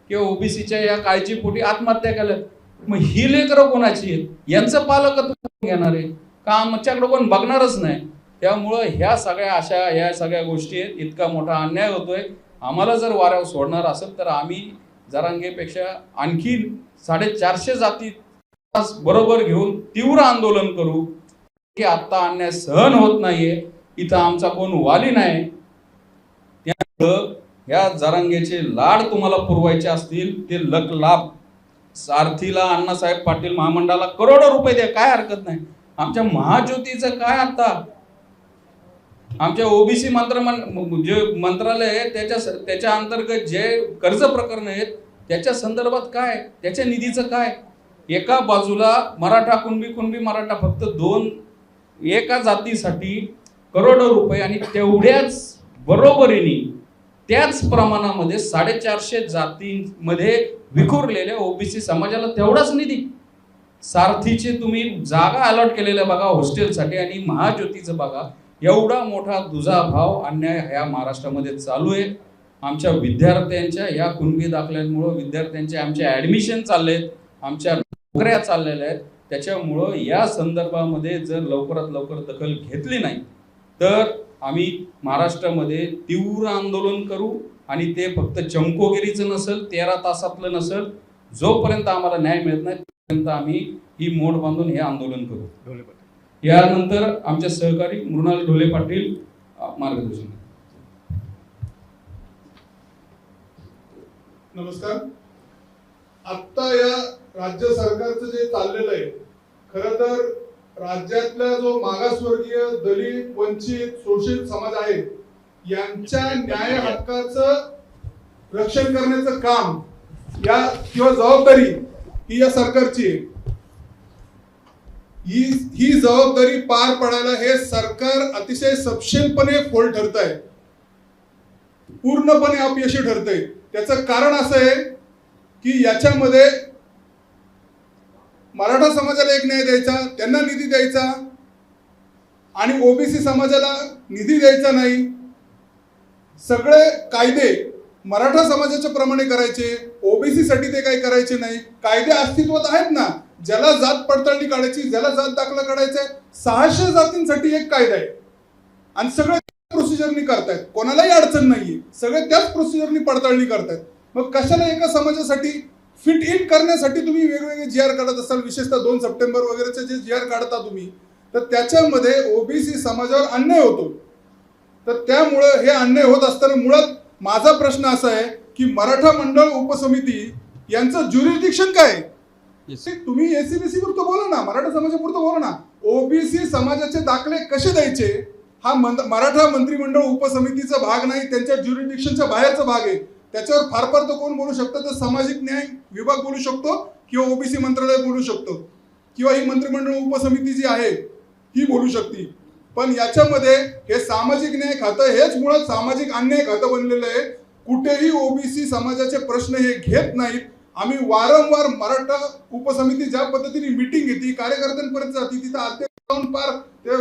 किंवा ओबीसीच्या या काळजीपोटी आत्महत्या केल्या. मग ही लेकरं कोणाची आहेत? यांचं पालकत्व घेणार आहे का? आमच्याकडे कोण बघणारच नाही. त्यामुळं ह्या सगळ्या गोष्टी आहेत. इतका मोठा अन्याय होतोय. आम्हाला जर वाऱ्यावर सोडणार असेल तर आम्ही जरांगेपेक्षा आणखी 450 जाती बरोबर घेऊन तीव्र आंदोलन करू की आता अन्याय सहन होत नाहीये, इथं आमचा कोण वाली नाही. त्यामुळं या जरांगेचे लाड तुम्हाला पुरवायचे असतील ते लाभ सारथीला, अण्णासाहेब पाटील महामंडळाला करोडो रुपये द्या, काय हरकत नाही. आमच्या महाज्योतीचं काय? आता आमच्या ओबीसी जे मंत्रालय आहे त्याच्या अंतर्गत जे कर्ज प्रकरण आहेत त्याच्या संदर्भात काय? त्याच्या निधीचं काय? एका बाजूला मराठा कुणबी मराठा फक्त 2 एका जातीसाठी करोडो रुपये आणि तेवढ्याच बरोबरीने त्याच प्रमाणामध्ये 450 जातींमध्ये विखुरलेल्या ओबीसी समाजाला तेवढाच निधी. सारथीचे तुम्ही जागा अलॉट केलेल्या बघा हॉस्टेलसाठी आणि महाज्योतीचं बघा. एवढा मोठा दुजाभाव अन्याय ह्या महाराष्ट्रामध्ये चालू आहे. आमच्या विद्यार्थ्यांच्या या कुणबी दाखल्यांमुळं विद्यार्थ्यांचे आमचे ॲडमिशन चाललेत, आमच्या नोकऱ्या चाललेल्या आहेत. त्याच्यामुळं या संदर्भामध्ये जर लवकरात लवकर दखल घेतली नाही तर आम्ही महाराष्ट्रामध्ये तीव्र आंदोलन करू. आणि ते फक्त चमकोगिरीचं नसेल, 13 तासातलं नसेल, जोपर्यंत आम्हाला न्याय मिळत नाही तोपर्यंत आम्ही ही मोड बांधून हे आंदोलन करू. यानंतर आमचे सहकारी मृणाल ढोले पाटील मार्गदर्शन. नमस्कार. आता या राज्य सरकारचं जे चाललेलं आहे, खरं तर राज्यातला जो मागासवर्गीय, दलित, वंचित, शोषित समाज आहे यांच्या न्याय हक्काचं रक्षण करण्याचं काम या किंवा जबाबदारी ही या सरकारची आहे. ही जबाबदारी पार पाडायला हे सरकार अतिशय सपशेलपणे फोल ठरत आहे, पूर्णपणे अपयशी ठरतंय. त्याचं कारण असं आहे की याच्यामध्ये मराठा समाजाला एक न्याय द्यायचा, त्यांना निधी द्यायचा, आणि ओबीसी समाजाला निधी द्यायचा नाही, सगळे कायदे मराठा समाजाच्या प्रमाणे करायचे, ओबीसी साठी ते काही करायचे नाही. कायदे अस्तित्वात आहेत ना, ज्याला जात पडताळणी काढायची, ज्याला जात दाखला काढायचा, 600 जातींसाठी एक कायदा आहे आणि सगळे प्रोसिजरनी करतायत, कोणालाही अडचण नाहीये, सगळे त्याच प्रोसिजरनी पडताळणी करतायत. मग कशाला एका समाजासाठी फिट इन करण्यासाठी तुम्ही वेगवेगळे जी आर काढत असाल, विशेषतः 2 सप्टेंबर वगैरेचे जे जी आर काढता तुम्ही, तर त्याच्यामध्ये ओबीसी समाजावर अन्याय होतो. तर त्यामुळं हे अन्याय होत असताना मुळात माझा प्रश्न असा आहे की मराठा मंडळ उपसमिती यांचं ज्युरिडिक्शन काय आहे? तुम्ही एसीबीसी पुरतं बोला ना, मराठा समाजापुरतं बोला ना. ओबीसी समाजाचे दाखले कसे द्यायचे हा मराठा मंत्रिमंडळ उपसमितीचा भाग नाही, त्यांच्या ज्युरिडिक्शनच्या बाहेरचा भाग आहे. त्याच्यावर फार फार तर कोण बोलू शकतं, तर सामाजिक न्याय विभाग बोलू शकतो किंवा ओबीसी मंत्रालय बोलू शकतो किंवा ही मंत्रिमंडळ उपसमिती जी आहे ही बोलू शकते. पण याच्यामध्ये हे सामाजिक न्याय खातं हेच मुळात सामाजिक अन्याय खातं बनलेलं आहे. कुठेही ओबीसी समाजाचे प्रश्न हे घेत नाहीत. आम्ही वारंवार मराठा उपसमिती ज्या पद्धतीने मिटिंग घेते, कार्यकर्त्यांपर्यंत जाते, तिथं अध्यक्ष जाऊन पार ते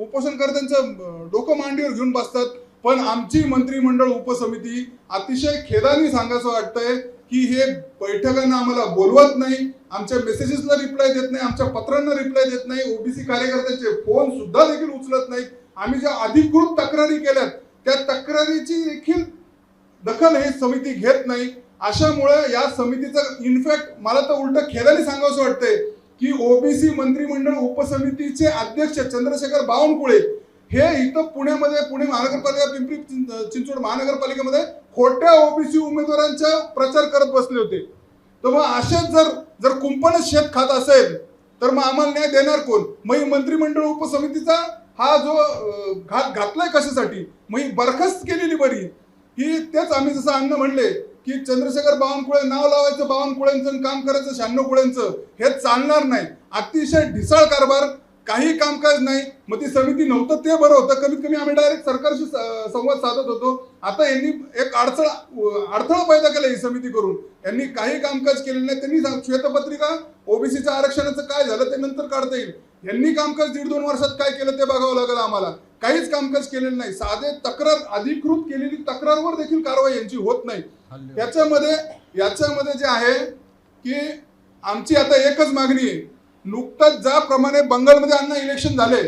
उपोषणकर्त्यांचं डोकं मांडीवर घेऊन बसतात. पण आमची मंत्रिमंडळ उपसमिती अतिशय खेदाने सांगायचं वाटतंय की हे बैठकांना आम्हाला बोलवत नाही, आमच्या मेसेजेसला रिप्लाय देत नाही, आमच्या पत्रांना रिप्लाय देत नाही, ओबीसी कार्यकर्त्यांचे फोन सुद्धा देखील उचलत नाहीत. आम्ही ज्या अधिकृत तक्रारी केल्यात त्या तक्रारीची देखील दखल ही समिती घेत नाही. अशामुळे या समितीचं इनफॅक्ट मला तर उलट खेदाने सांगावंसं वाटतंय की ओबीसी मंत्रिमंडळ उपसमितीचे अध्यक्ष चंद्रशेखर बावनकुळे हे इथं पुण्यामध्ये, पुणे महानगरपालिका, पिंपरी चिंचवड महानगरपालिकेमध्ये खोट्या ओबीसी उमेदवारांचा प्रचार करत बसले होते. तर मग असेच जर कुंपणच शेत खात असेल तर मग आम्हाला न्याय देणार कोण? मग ही मंत्रिमंडळ उपसमितीचा हा जो घात घातलाय कशासाठी? मग ही बरखास्त केलेली बरी. ही तेच आम्ही जसं अन्न म्हणले की चंद्रशेखर बावनकुळे नाव लावायचं बावनकुळेंचं, काम करायचं 96 कुळेंचं, हे चालणार नाही. अतिशय ढिसाळ कारभार, काही कामकाज नाही. मग ती समिती नव्हतं ते बरं होतं, कमीत कमी आम्ही डायरेक्ट सरकारशी संवाद साधत होतो. आता यांनी एक अडथळा पैदा केला ही समिती करून. यांनी काही कामकाज केलेलं नाही. त्यांनी श्वेतपत्रिका ओबीसीच्या आरक्षणाचं काय झालं ते नंतर काढता येईल. यांनी कामकाज 1.5-2 वर्षात काय केलं ते बघावं लागेल आम्हाला. काहीच कामकाज केलेलं नाही. साधे तक्रार, अधिकृत केलेली तक्रारवर देखील कारवाई यांची होत नाही. याच्यामध्ये जे आहे की आमची आता एकच मागणी आहे. नुकतंच ज्याप्रमाणे बंगालमध्ये अण्णा इलेक्शन झाले,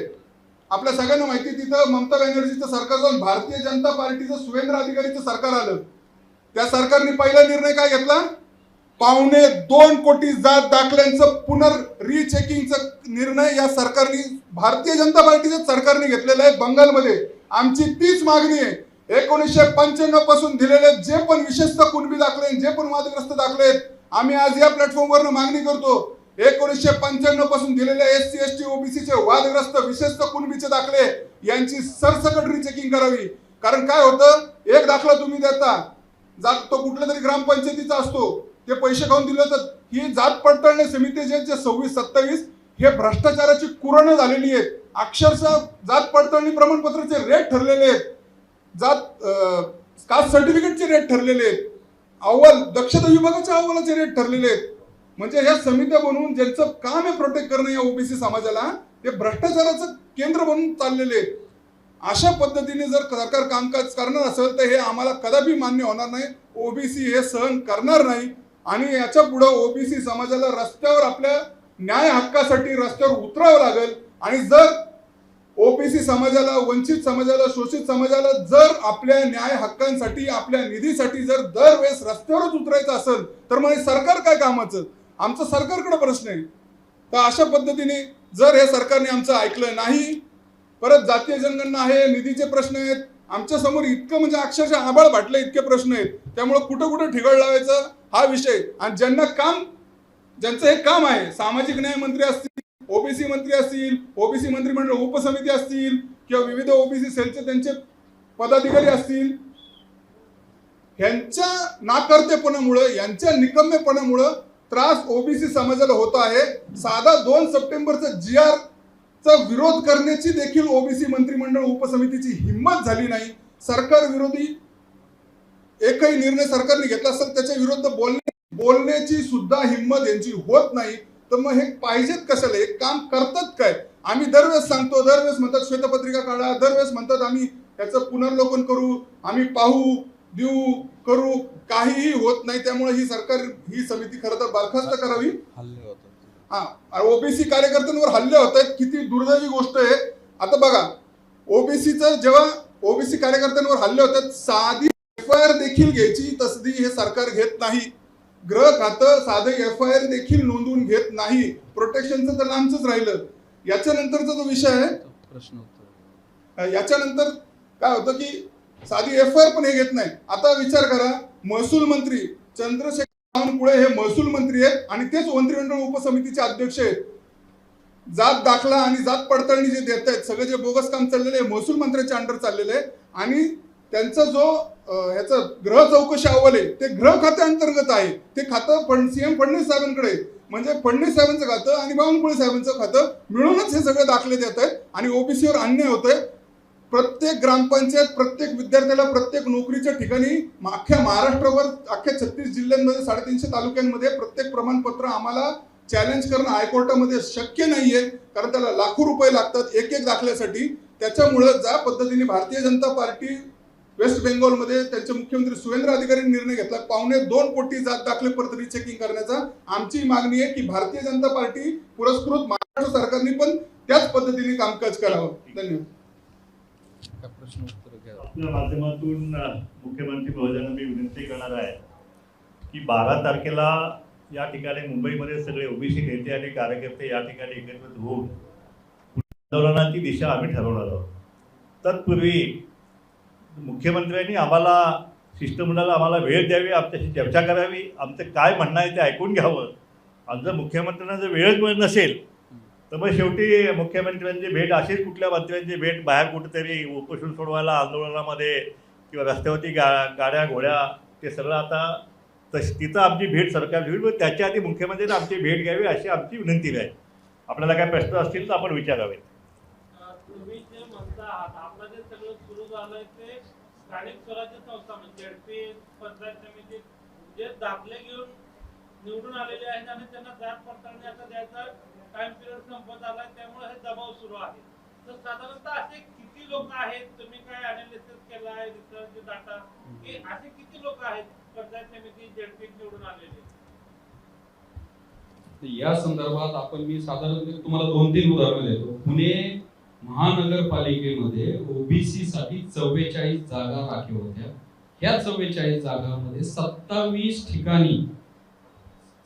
आपल्या सगळ्यांना माहिती, तिथं ममता बॅनर्जीचं सरकार जाऊन भारतीय जनता पार्टीचं सुवेंद्र अधिकारीचं सरकार आलं. त्या सरकारने पहिला निर्णय काय घेतला? 2.25 कोटी जात दाखल्यांचं रिचेकिंगचा निर्णय या सरकारने, भारतीय जनता पार्टीच्या सरकारने घेतलेला आहे बंगालमध्ये. आमची तीच मागणी आहे. 1995 पासून दिलेले जे पण विशेषतः कुणबी दाखले, जे पण वादग्रस्त दाखले आहेत, आम्ही आज या प्लॅटफॉर्मवर मागणी करतो. 1995 पासून दिलेले SC ST ओबीसीचे वादग्रस्त विशेषतः कुणबीचे दाखले यांची सरसकट रिचेकिंग करावी. कारण काय होतं, एक दाखला तुम्ही देता, तो कुठल्या तरी ग्रामपंचायतीचा असतो, ते पैसे खाऊन दिले तर ही जात पडताळणी समिती जे 26-27 हे भ्रष्टाचाराची कुरणं झालेली आहेत. अक्षरशः जात पडताळणी प्रमाणपत्राचे रेट ठरलेले आहेत, जात कास्ट सर्टिफिकेटचे रेट ठरलेले आहेत, अहवाल दक्षता विभागाच्या अहवालाचे रेट ठरलेले आहेत. म्हणजे ह्या समित्या बनवून ज्यांचं काम आहे प्रोटेक्ट करणं या ओबीसी समाजाला, ते भ्रष्टाचाराचं केंद्र बनून चाललेले आहेत. अशा पद्धतीने जर सरकार कामकाज करणार असेल तर हे आम्हाला कदापि मान्य होणार नाही. ओबीसी हे सहन करणार नाही आणि याच्या पुढे ओबीसी समाजाला रस्त्यावर आपल्या न्याय हक्कासाठी रस्त्यावर उतरावं लागेल. आणि जर ओबीसी समाजाला, वंचित समाजाला, शोषित समाजाला जर आपल्या न्याय हक्कांसाठी, आपल्या निधीसाठी जर दरवेळेस रस्त्यावरच उतरायचं असेल तर मग सरकार काय कामाचं? आमचा सरकारकडे प्रश्न आहे. तर अशा पद्धतीने जर हे सरकारने आमचं ऐकलं नाही, परत जातीय जनगणना आहे, निधीचे प्रश्न आहेत, आमच्या समोर इतकं म्हणजे अक्षरशः आभाळ फाटले इतके प्रश्न आहेत. त्यामुळे कुठं कुठं ठिगळ लावायचं हा विषय. आणि ज्यांचं हे काम आहे, सामाजिक न्याय मंत्री असतील, ओबीसी मंत्री असतील, ओबीसी मंत्रिमंडळ उपसमिती असतील किंवा विविध ओबीसी सेलचे त्यांचे पदाधिकारी असतील, यांच्या नाकर्तेपणामुळे, यांच्या निकम्मेपणामुळे त्रास ओबीसी समाजाला होत आहे. साधा 2 सप्टेंबरचा GR चा विरोध करण्याची देखील ओबीसी मंत्रिमंडळ उपसमितीची हिंमत झाली नाही. सरकार विरोधी एकही निर्णय सरकारने घेतला असेल त्याच्या विरुद्ध बोलण्याची सुद्धा हिंमत यांची होत नाही. तर मग हे पाहिजेत कशाला? हे काम करतात काय? आम्ही दरवेळेस सांगतो, दरवेळेस म्हणतात श्वेतपत्रिका काढा, दरवेळेस म्हणतात आम्ही त्याचं पुनर्लोकन करू, आम्ही पाहू देऊ करू, काहीही होत नाही. त्यामुळे ही समिती खरं तर बरखास्त करावी. ओबीसी कार्यकर्त्यांवर हल्ले होत आहेत, किती दुर्दैवी गोष्ट आहे. आता बघा, ओबीसीचं जेव्हा ओबीसी कार्यकर्त्यांवर हल्ले होतात, साधी FIR देखील घ्यायची तसदी हे सरकार घेत नाही. गृह खातं साधे FIR देखील नोंदवून घेत नाही. प्रोटेक्शनचं तर लांबच राहिलं. याच्यानंतरचा जो विषय आहे, याच्यानंतर काय होतं की साधी FIR पण हे घेत नाही. आता विचार करा, महसूल मंत्री चंद्रशेखर बावनकुळे हे महसूल मंत्री आहेत आणि तेच मंत्रिमंडळ उपसमितीचे अध्यक्ष आहेत. जात दाखला आणि जात पडताळणी जे देत आहेत, सगळं जे बोगस काम चाललेलं आहे महसूल मंत्र्याच्या अंडर चाललेलं आहे. आणि त्यांचा जो ह्याचा गृह चौकशी अहवाल आहे ते गृह खात्याअंतर्गत आहे. ते खातं CM फडणवीस साहेबांकडे, म्हणजे फडणवीस साहेबांचं खातं आणि बावनकुळे साहेबांचं खातं मिळूनच हे सगळे दाखले देत आहेत. आणि ओबीसीवर अन्याय होतोय. प्रत्येक ग्रामपंचायत, प्रत्येक विद्यार्थ्याला, प्रत्येक नोकरीच्या ठिकाणी, अख्ख्या महाराष्ट्रावर, अख्ख्या 36 जिल्ह्यांमध्ये, 350 तालुक्यांमध्ये प्रत्येक प्रमाणपत्र आम्हाला चॅलेंज करणं हायकोर्टामध्ये शक्य नाहीये, कारण त्याला लाखो रुपये लागतात एक दाखल्यासाठी. त्याच्यामुळे ज्या पद्धतीने भारतीय जनता पार्टी वेस्ट बेंगॉलमध्ये त्यांचे मुख्यमंत्री सुवेंद्र अधिकाऱ्यांनी निर्णय घेतला 2.25 कोटी जात दाखले परत रिचेकिंग करण्याचा, आमची मागणी आहे की भारतीय जनता पार्टी पुरस्कृत महाराष्ट्र सरकारने पण त्याच पद्धतीने कामकाज करावं. धन्यवाद. आपल्या माध्यमातून मुख्यमंत्री महोदयांना मी विनंती करणार आहे की 12 तारखेला या ठिकाणी मुंबईमध्ये सगळे ओबीसी नेते आणि कार्यकर्ते या ठिकाणी एकत्रित होऊन आंदोलनाची दिशा आम्ही ठरवणार आहोत. तत्पूर्वी मुख्यमंत्र्यांनी आम्हाला, शिष्टमंडळाला आम्हाला वेळ द्यावी, आमच्याशी चर्चा करावी, आमचं काय म्हणणं आहे ते ऐकून घ्यावं. आणि जर मुख्यमंत्र्यांना जर वेळच मिळत नसेल तर मग शेवटी मुख्यमंत्र्यांची भेट, अशीच कुठल्या मंत्र्यांची भेट बाहेर कुठेतरी उपोषण सोडवायला, आंदोलनामध्ये किंवा रस्त्यावरती गाड्या घोड्या, ते सगळं आता तिथं आमची भेट सरकार घेईल. पण त्याच्या आधी मुख्यमंत्र्यांनी आमची भेट घ्यावी अशी आमची विनंती आहे. आपल्याला काय प्रश्न असतील तर आपण विचारावे. तुम्ही जे म्हणता आहात, आपलं जे सगळं सुरू झालंय ते स्थानिक स्वराज्य संस्था म्हणजे ZP, पंचायत समिती जे दाखले घेऊन निवडून आलेले आहेत आणि त्यांना जात पडताळणी आता द्यायचा टाइम पिरियड संपत आलाय, त्यामुळे हे दबाव सुरू आहे. तर साधारणतः असे किती लोक आहेत, तुम्ही काय अनालिसिस केलाय, रिसर्च डाटा, की असे किती लोक आहेत पंचायत समिती ZP निवडून आलेले? या संदर्भात आपण मी साधारण तुम्हाला 2-3 उदाहरणं देतो. पुणे महानगरपालिकेमध्ये ओबीसी साठी 44 जागा राखीव होत्या. ह्या 44 जागांमध्ये 27 ठिकाणी,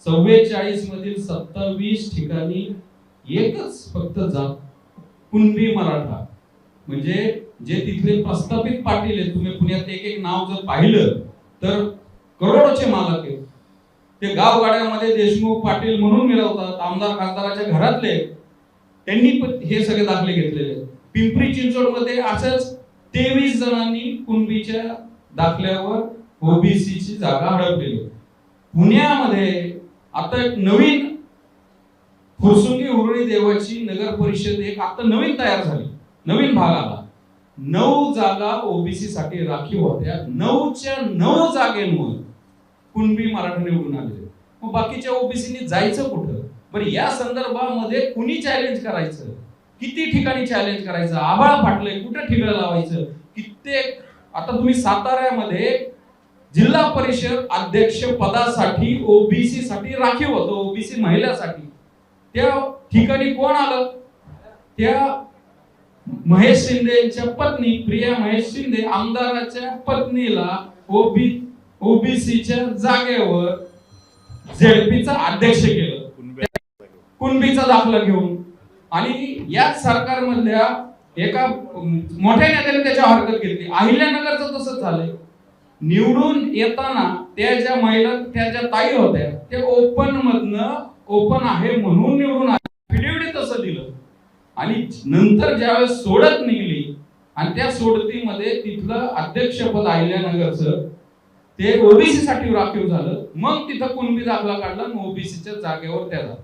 44 मधील 27 ठिकाणी एकच फक्त जात कुणबी मराठा, म्हणजे जे तिथले प्रस्थापित पाटील आहेत, तुम्ही पुण्यात एक नाव जर पाहिलं तर करोडोचे मालक आहेत. ते गावगाड्यामध्ये देशमुख पाटील म्हणून मिळवतात, आमदार खासदाराच्या घरातले, त्यांनी पण हे सगळे दाखले घेतलेले आहेत. पिंपरी चिंचवडमध्ये असंच 23 जणांनी कुणबीच्या दाखल्यावर ओबीसीची जागा हडपलेली. पुण्यामध्ये आता एक नवीन फुरसुंगी उरुळी देवाची नगर परिषद एक आता नवीन तयार झाली, नवीन भाग आला. 9 जागा ओबीसी साठी राखीव होत्या. 9च्या 9 जागेंवर कुणबी मराठा निवडून आले. मग बाकीच्या ओबीसीनी जायचं कुठं? बरं, या संदर्भामध्ये कुणी चॅलेंज करायचं, किती ठिकाणी चॅलेंज करायचं, आभाळ फाटलंय, कुठे ठिगळं लावायचं, कित्येक. आता तुम्ही साताऱ्यामध्ये जिल्हा परिषद अध्यक्ष पदासाठी ओबीसी साठी राखीव होतं, ओबीसी महिलासाठी. त्या ठिकाणी कोण आलं? त्या महेश शिंदेच्या पत्नी, प्रिया महेश शिंदे, आमदाराच्या पत्नीला ओबीसीच्या जागेवर ZPचा अध्यक्ष केलं, कुणबीचा दाखला घेऊन. आणि याच सरकारमधल्या एका मोठ्या नेत्याने त्याच्या हरकत घेतली. अहिल्यानगरचं तसंच झालंय. निवडून येताना त्या ज्या महिला, त्या ज्या ताई होत्या, त्या ओपन आहे म्हणून निवडून आल्या, फिडेविडी तसं दिलं. आणि नंतर ज्यावेळेस सोडत निघली आणि त्या सोडतीमध्ये तिथलं अध्यक्षपद अहिल्यानगरचं ते ओबीसी साठी राखीव झालं. मग तिथं कुणबी दाखला काढला, ओबीसीच्या जागेवर त्या झाला.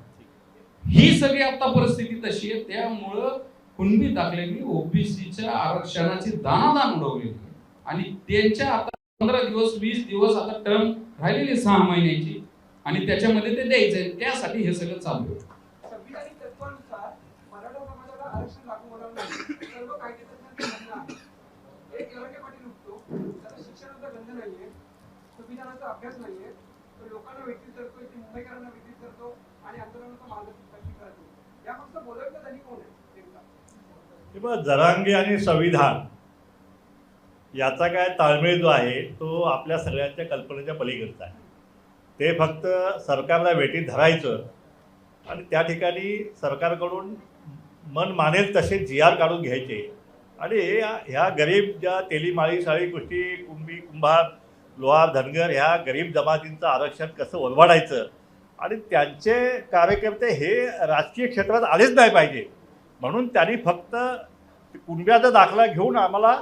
ही सगळी आता परिस्थिती तशी आहे. त्यामुळं कुणबी दाखल्यांनी ओबीसीच्या आरक्षणाची दाणादाण उडवलेली आणि त्यांच्या आता 15 दिवस 20 दिवस आता टर्म राहिलेली 6 महिन्याची आणि त्याच्यामध्ये ते द्यायचंय. त्यासाठी हे सगळं चालू आहे. संविधानिक तत्वानुसार मराठा समाजाला जरांगे पाटील उठतो, त्याला शिक्षणाचा गंध नाहीये, संविधानाचा अभ्यास नाहीये, तो लोकांना विकसित करतो, इथे मुंबईकरांना विकसित करतो आणि आंदोलनाचा मार्ग करतो. या फक्त बोलवलं त्यांनी कोण आहे नेमका? हे बघ, जरांगे आणि संविधान याचा काय ताळमेळ जो आहे तो आपल्या सगळ्यांच्या कल्पनेच्या पलीकडचा आहे. ते फक्त सरकारला वेटीत धरायचं आणि त्या ठिकाणी सरकारकडून मन मानेल तसे GR काढून घ्यायचे आणि ह्या गरीब ज्या तेलीमाळी साळी कुष्टी कुंभी कुंभार लोहार धनगर ह्या गरीब जमातींचं आरक्षण कसं ओरबाडायचं आणि त्यांचे कार्यकर्ते हे राजकीय क्षेत्रात आलेच नाही पाहिजे म्हणून त्यांनी फक्त कुणब्याचा दाखला घेऊन आम्हाला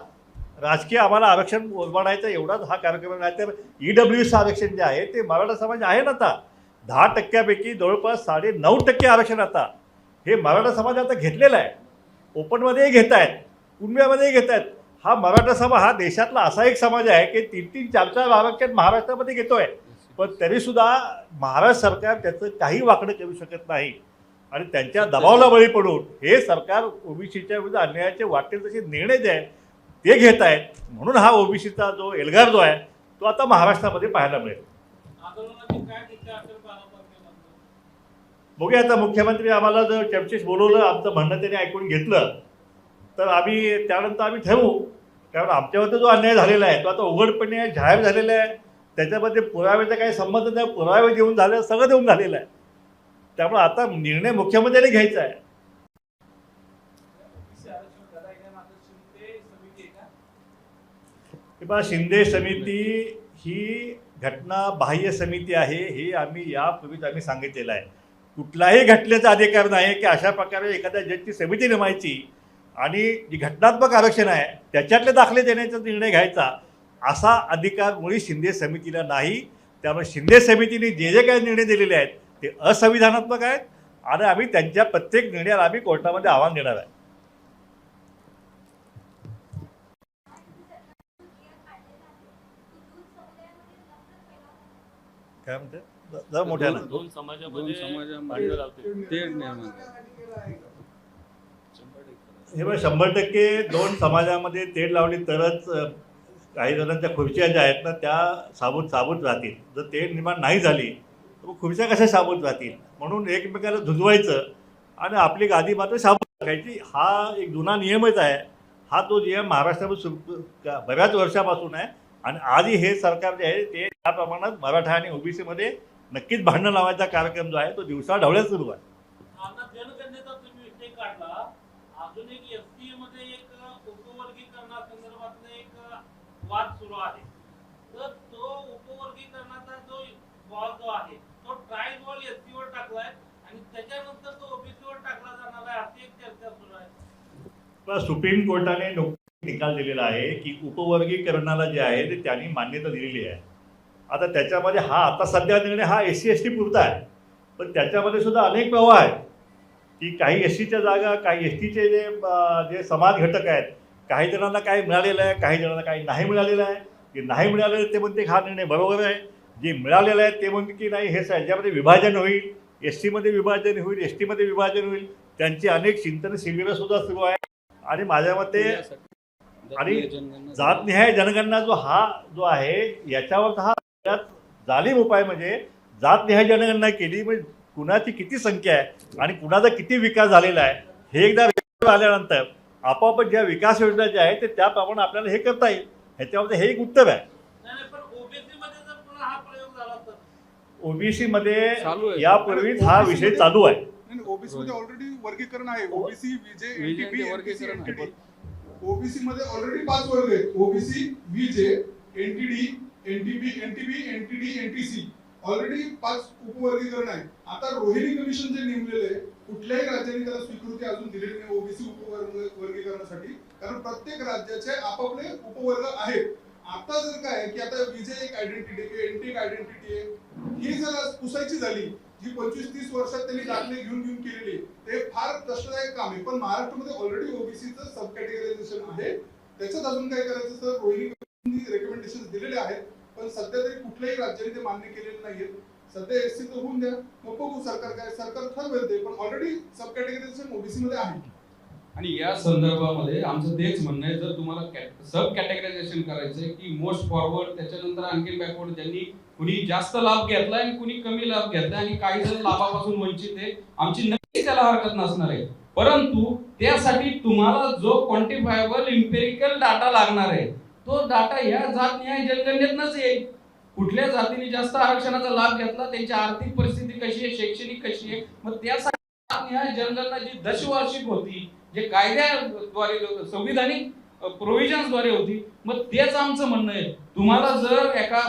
आरक्षण ओरबाडायचं एवढाच हा कार्यक्रम नाही. तर EWS आरक्षण जे आहे ते मराठा समाज आहे ना आता 10% जवळपास 9.5% आरक्षण आता हे मराठा समाज आता घेतलेलं आहे. ओपनमध्येही घेत आहेत, कुणब्यामध्येही घेत आहेत. हा मराठा समाज हा देशातला असा एक समाज आहे की 3-3, 4-4 आरक्षण महाराष्ट्रामध्ये घेतोय, पण तरीसुद्धा महाराष्ट्र सरकार त्याचं काही वाकडं करू शकत नाही आणि त्यांच्या दबावाला बळी पडून हे सरकार ओबीसीच्या विरुद्ध अन्यायाचे वाटेल तसे निर्णय जे आहेत ते घेत आहेत. म्हणून हा ओबीसीचा जो एल्गार जो आहे तो आता महाराष्ट्रामध्ये पाहायला मिळेल. आंदोलनाची काय दिशा असेल 12 तारखेनंतर? बघूया आता मुख्यमंत्री आम्हाला जर चर्चेस बोलवलं, आमचं म्हणणं त्यांनी ऐकून घेतलं तर आम्ही त्यानंतर आम्ही ठरवू. कारण आमच्यावरती जो अन्याय झालेला आहे तो आता उघडपणे जाहीर झालेला आहे. त्याच्यामध्ये पुराव्याचा काही संबंध नाही, पुरावे देऊन झाले, सगळं देऊन झालेलं आहे. त्यामुळे आता निर्णय मुख्यमंत्र्यांनी घ्यायचा आहे. किंवा शिंदे समिती ही घटना बाह्य समिती आहे हे आम्ही यापूर्वीच सांगितलेलं आहे. कुठलाही घटनेचा अधिकार नाही की अशा प्रकारे एखाद्या जजची समिती नेमायची आणि जी घटनात्मक आरक्षण आहे त्याच्यातले दाखले देण्याचा निर्णय घ्यायचा असा अधिकार मुळी शिंदे समितीला नाही. त्यामुळे शिंदे समितीने जे काही निर्णय दिलेले आहेत ते असंविधानात्मक आहेत आणि आम्ही त्यांच्या प्रत्येक निर्णयाला आम्ही कोर्टामध्ये आव्हान देणार आहे. काय म्हणते जरा मोठ्यानं? दोन समाजामध्ये ते निर्माण हे बघ 100% दोन समाजामध्ये तेढ लावली तरच काही जणांच्या खुर्च्या ज्या आहेत ना त्या साबूत राहतील. जर तेढ निर्माण नाही झाली तर मग खुर्च्या कशा साबूत राहतील? म्हणून एकमेकाला झुंजवायचं आणि आपली गादी मात्र साबूत टाकायची हा एक जुना नियमच आहे. हा तो नियम महाराष्ट्रामध्ये बऱ्याच वर्षापासून आहे आणि आजही हे सरकार जे आहे ते त्या प्रमाणात मराठा आणि ओबीसीमध्ये नक्कीच भांडण लावायचा कार्यक्रम जो आहे तो दिवसाढवळ्यात सुरू आहे. आता जनगणनेचा तुम्ही विषय काढला, अजून एक एसटी मध्ये एक उपवर्गीकरणासंदर्भातला एक वाद सुरू आहे. तर तो उपवर्गीकरणाचा जो वाद जो आहे तो ट्रायल वॉल एसटी वर टाकलाय आणि त्याच्यानंतर तो ओबीसी वर टाकला जाणार आहे अशी एक चर्चा सुरू आहे. पण सुप्रीम कोर्टाने निकाल दिलेला आहे की उपवर्गीकरणाला जे आहे ते त्यांनी मान्यता दिलेली आहे. आता त्याच्यामध्ये हा आता सध्या निर्णय हा SC/ST पुरता आहे, पण त्याच्यामध्ये सुद्धा अनेक प्रवाह आहेत की काही SCच्या जागा काही STचे जे समाज घटक आहेत काही जणांना काही मिळालेलं आहे, काही जणांना काही नाही मिळालेलं आहे. जे नाही मिळालेलं ते म्हणते हा निर्णय बरोबर आहे, जे मिळालेलं आहे ते म्हणते की नाही हे याच्यामध्ये विभाजन होईल, SCमध्ये विभाजन होईल, STमध्ये विभाजन होईल. त्यांची अनेक चिंतन शिबिरं सुद्धा सुरू आहे आणि माझ्या मते आणि जातनिहाय जनगणना जो आहे याच्यावर हा जालीम उपाय म्हणजे जातनिहाय जनगणना केली म्हणजे कुणाची किती संख्या आहे आणि कुणाचा किती विकास झालेला आहे हे एकदा आल्यानंतर आपोआप ज्या विकास योजना ज्या आहेत ते त्याप्रमाणे आपल्याला हे करता येईल. ह्याच्यामध्ये हे एक उत्तर आहे. पण ओबीसी मध्ये जर पुन्हा हा प्रयोग झाला तर ओबीसी मध्ये यापूर्वीच हा विषय चालू आहे. ओबीसी मध्ये ऑलरेडी वर्गीकरण आहे. ओबीसी विजे वर्गीकरण आहे. ओबीसी मध्ये ऑलरेडी 5 वर्ग आहेत. OBC VJ NTD NTB NTD NTC already 5 उपवर्गीकरण आहे. आता रोहिणी कमिशन जे नेमलेलं आहे कुठल्याही राज्याने त्याला स्वीकृती अजून दिलेली नाही ओबीसी उपवर्गीकरणासाठी, कारण प्रत्येक राज्याचे आपापले उपवर्ग आहेत. आता जर काय की आता विजे एक आयडेंटिटी आहे, एनटी एक आयडेंटिटी आहे, ही जर पुसायची झाली जी 25-30 वर्षात त्यांनी दाखले घेऊन केलेली ते फार कष्टदायक काम आहे. पण महाराष्ट्रामध्ये ऑलरेडी ओबीसीचं सब कॅटेगरायझेशन आहे. त्याच्यात अजून काय करायचं सर, रोहिणी रेकमेंडेशन दिलेले आहेत पण सध्या तरी कुठल्याही राज्याने ते मान्य केलेले नाहीये. सध्या एससी तर होऊन द्या, मग बघू सरकार काय सरकार ठरवेल ते, पण ऑलरेडी सब कॅटेगरायझेशन ओबीसी मध्ये आहे. आणि या संदर्भामध्ये आमचं तेच म्हणणं आहे, जर तुम्हाला सब कॅटेगरायझेशन करायचंय की मोस्ट फॉरवर्ड, त्याच्यानंतर आणखी बॅकवर्ड, ज्यांनी कुणी जास्त लाभ घेतलाय आणि कुणी कमी लाभ घेतलाय आणि काही जण लाभापासून वंचित आहे, आमची नक्कीच त्याला हरकत नसणार आहे. परंतु त्यासाठी तुम्हाला जो क्वांटिफायबल इम्पेरिकल डाटा लागणार आहे तो डाटा ह्या जात न्याय जनगणनेतनच येईल. कुठल्या जातीने जास्त आरक्षणाचा लाभ घेतला, त्यांची आर्थिक परिस्थिती कशी आहे, शैक्षणिक कशी आहे, मग त्यासाठी जात न्याय जनगणना जी दशवार्षिक होती, जे कायद्याद्वारे संविधानिक प्रोव्हिजन्सद्वारे होती, मग तेच आमचं म्हणणं आहे. तुम्हाला जर एका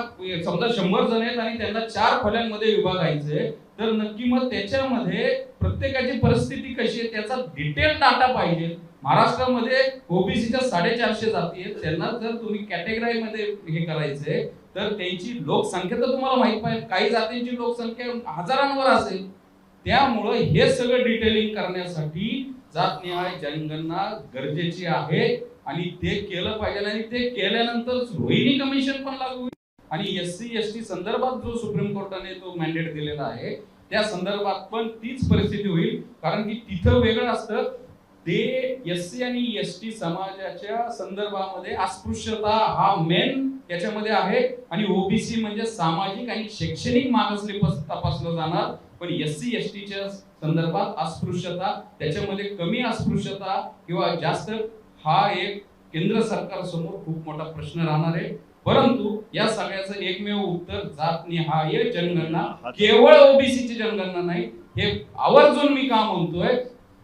समजा 100 जण आहेत आणि त्यांना 4 खोल्यांमध्ये विभागायचंय, तर नक्की मग त्याच्यामध्ये प्रत्येकाची परिस्थिती कशी आहे त्याचा डिटेल डाटा पाहिजे. महाराष्ट्रामध्ये ओबीसीच्या 450 जाती आहेत, त्यांना जर तुम्ही कॅटेगरी मध्ये हे करायचंय तर त्यांची लोकसंख्या तर तुम्हाला माहित पाहिजे. काही जातींची लोकसंख्या हजारांवर असेल. त्यामुळं हे सगळं डिटेलिंग करण्यासाठी जात न्याय जनगणना गरजेची आहे आणि ते केलं पाहिजे. आणि ते केल्यानंतर रोहिणी कमिशन पण लागू होईल आणि SC ST संदर्भात जो सुप्रीम कोर्टाने तो मॅन्डेट दिलेला आहे त्या संदर्भात पण तीच परिस्थिती होईल. कारण की तिथं वेगळं असतं, ते SC आणि ST समाजाच्या संदर्भामध्ये अस्पृश्यता हा मेन त्याच्यामध्ये आहे आणि ओबीसी म्हणजे सामाजिक आणि शैक्षणिक मागासले तपासलं जाणार. पण SC ST च्या संदर्भात अस्पृश्यता, त्याच्यामध्ये कमी अस्पृश्यता किंवा जास्त, हा एक केंद्र सरकार समोर खूप मोठा प्रश्न राहणार आहे. परंतु या सगळ्याचं एकमेव उत्तर जातनिहाय जनगणना, केवळ ओबीसीची जनगणना नाही. हे आवर्जून मी का म्हणतोय,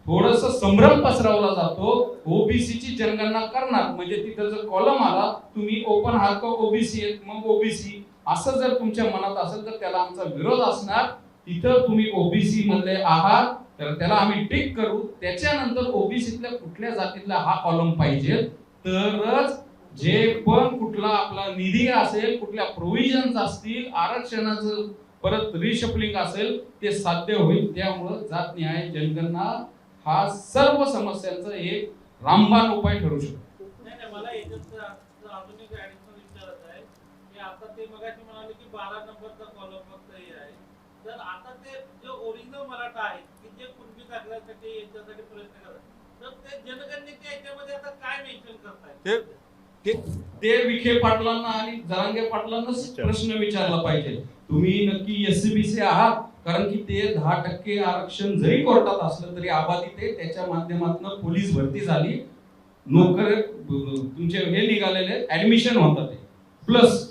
थोडस संभ्रम पसरवला जातो. ओबीसीची जनगणना करणार म्हणजे तिथं जर कॉलम आला, तुम्ही ओपन आहात का ओबीसी मग ओबीसी, असं जर तुमच्या मनात असेल तर त्याला आमचा विरोध असणार. तिथं तुम्ही ओबीसी मधले आहात तर त्याला आम्ही टिक करू. त्याच्यानंतर ओबीसीतल्या कुठल्या जातीतला हा कॉलम पाहिजे, तरच जे पण कुठला आपला निधी असेल, कुठल्या प्रोव्हिजन्स असतील, आरक्षणाचं परत रिशफलिंग असेल, ते साध्य होईल. त्यामुळं जात न्याय जनगणना हा सर्व समस्यांचा एक रामबाण उपाय ठरू शकतो. नाही, मला याच्यात अजून एक ऍडिशनल विचारायचं आहे की आता ते मगाशी म्हणाले की 12 नंबरचा कॉलम फक्त हे आहे, तर आता ते जे ओरिजिनल मराठा आहे की जे कुणबी दाखल्यासाठी याच्यासाठी प्रयत्न करतात, तर ते जनगणनेच्या याच्यामध्ये आता काय मेन्शन करताय? ते विखे पाटलांना आणि जरांगे पाटलांनाच प्रश्न विचारला पाहिजे. तुम्ही नक्की SCBC आहात, कारण की ते 10% आरक्षण जरी कोर्टात असलं तरी आबाधित आहे. त्याच्या माध्यमातून पोलीस भरती झाली, नोकर तुमचे हे निघालेले ऍडमिशन होतात, प्लस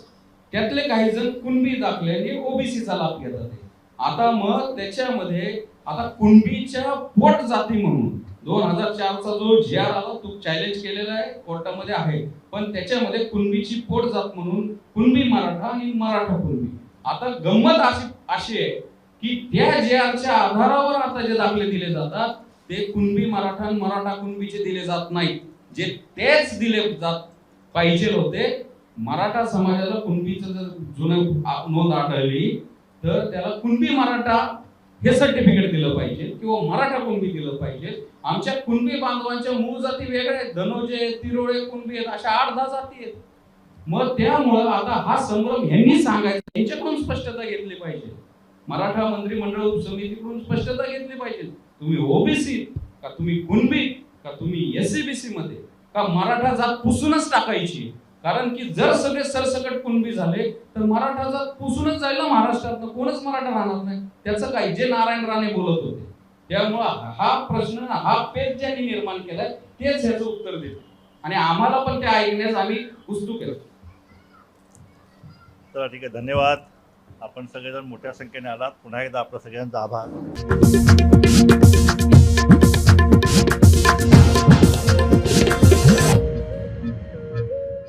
त्यातले काही जण कुणबी दाखल्याने ओबीसीचा लाभ घेतात. आता मग त्याच्यामध्ये आता कुणबीच्या पोट जाती म्हणून 2004चा जो GR आला तो चॅलेंज केलेला आहे, कोर्टामध्ये आहे. पण त्याच्यामध्ये कुणबीची पोट जात म्हणून कुणबी मराठा आणि मराठा कुणबी. आता गंमत अशी आहे की त्या GRच्या आधारावर आता जे दाखले दिले जातात ते कुणबी मराठा आणि मराठा कुणबीचे दिले जात नाहीत, जे तेच दिले जात पाहिजे होते. मराठा समाजाला कुणबीचं जर जुनं नोंद आढळली तर त्याला कुणबी मराठा हे सर्टिफिकेट दिलं पाहिजे किंवा मराठा कुणबी दिलं पाहिजे. आमच्या कुणबी बांधवांच्या मूळ जाती वेगळ्या आहेत, धनोजे, तिरोळे कुणबी आहेत, अशा 8-10 जाती आहेत. मग त्यामुळं आता हा संभ्रम यांनी सांगायचा, यांच्याकडून स्पष्टता घेतली पाहिजे. मराठा मंत्रिमंडळ उपसमितीकडून स्पष्टता घेतली पाहिजे. तुम्ही ओबीसी का, तुम्ही कुणबी का, तुम्ही SCBC मध्ये का, मराठा जात पुसूनच टाकायची. कारण की जर सगळे सरसकट कुणबी झाले तर मराठा जात पुसूनच जाईल ना महाराष्ट्रात, कोणच मराठा राहणार नाही. त्याचं काय, जे नारायण राणे बोलत होते. त्यामुळं हा प्रश्न, हा पेच ज्यांनी निर्माण केलाय तेच ह्याचं उत्तर देते आणि आम्हाला पण ते ऐकण्यास आम्ही उत्सुक आहे. चला ठीक आहे, धन्यवाद. आपण सगळेजण मोठ्या संख्येने आलात. पुन्हा एकदा आपलं सगळ्यांचा आभार.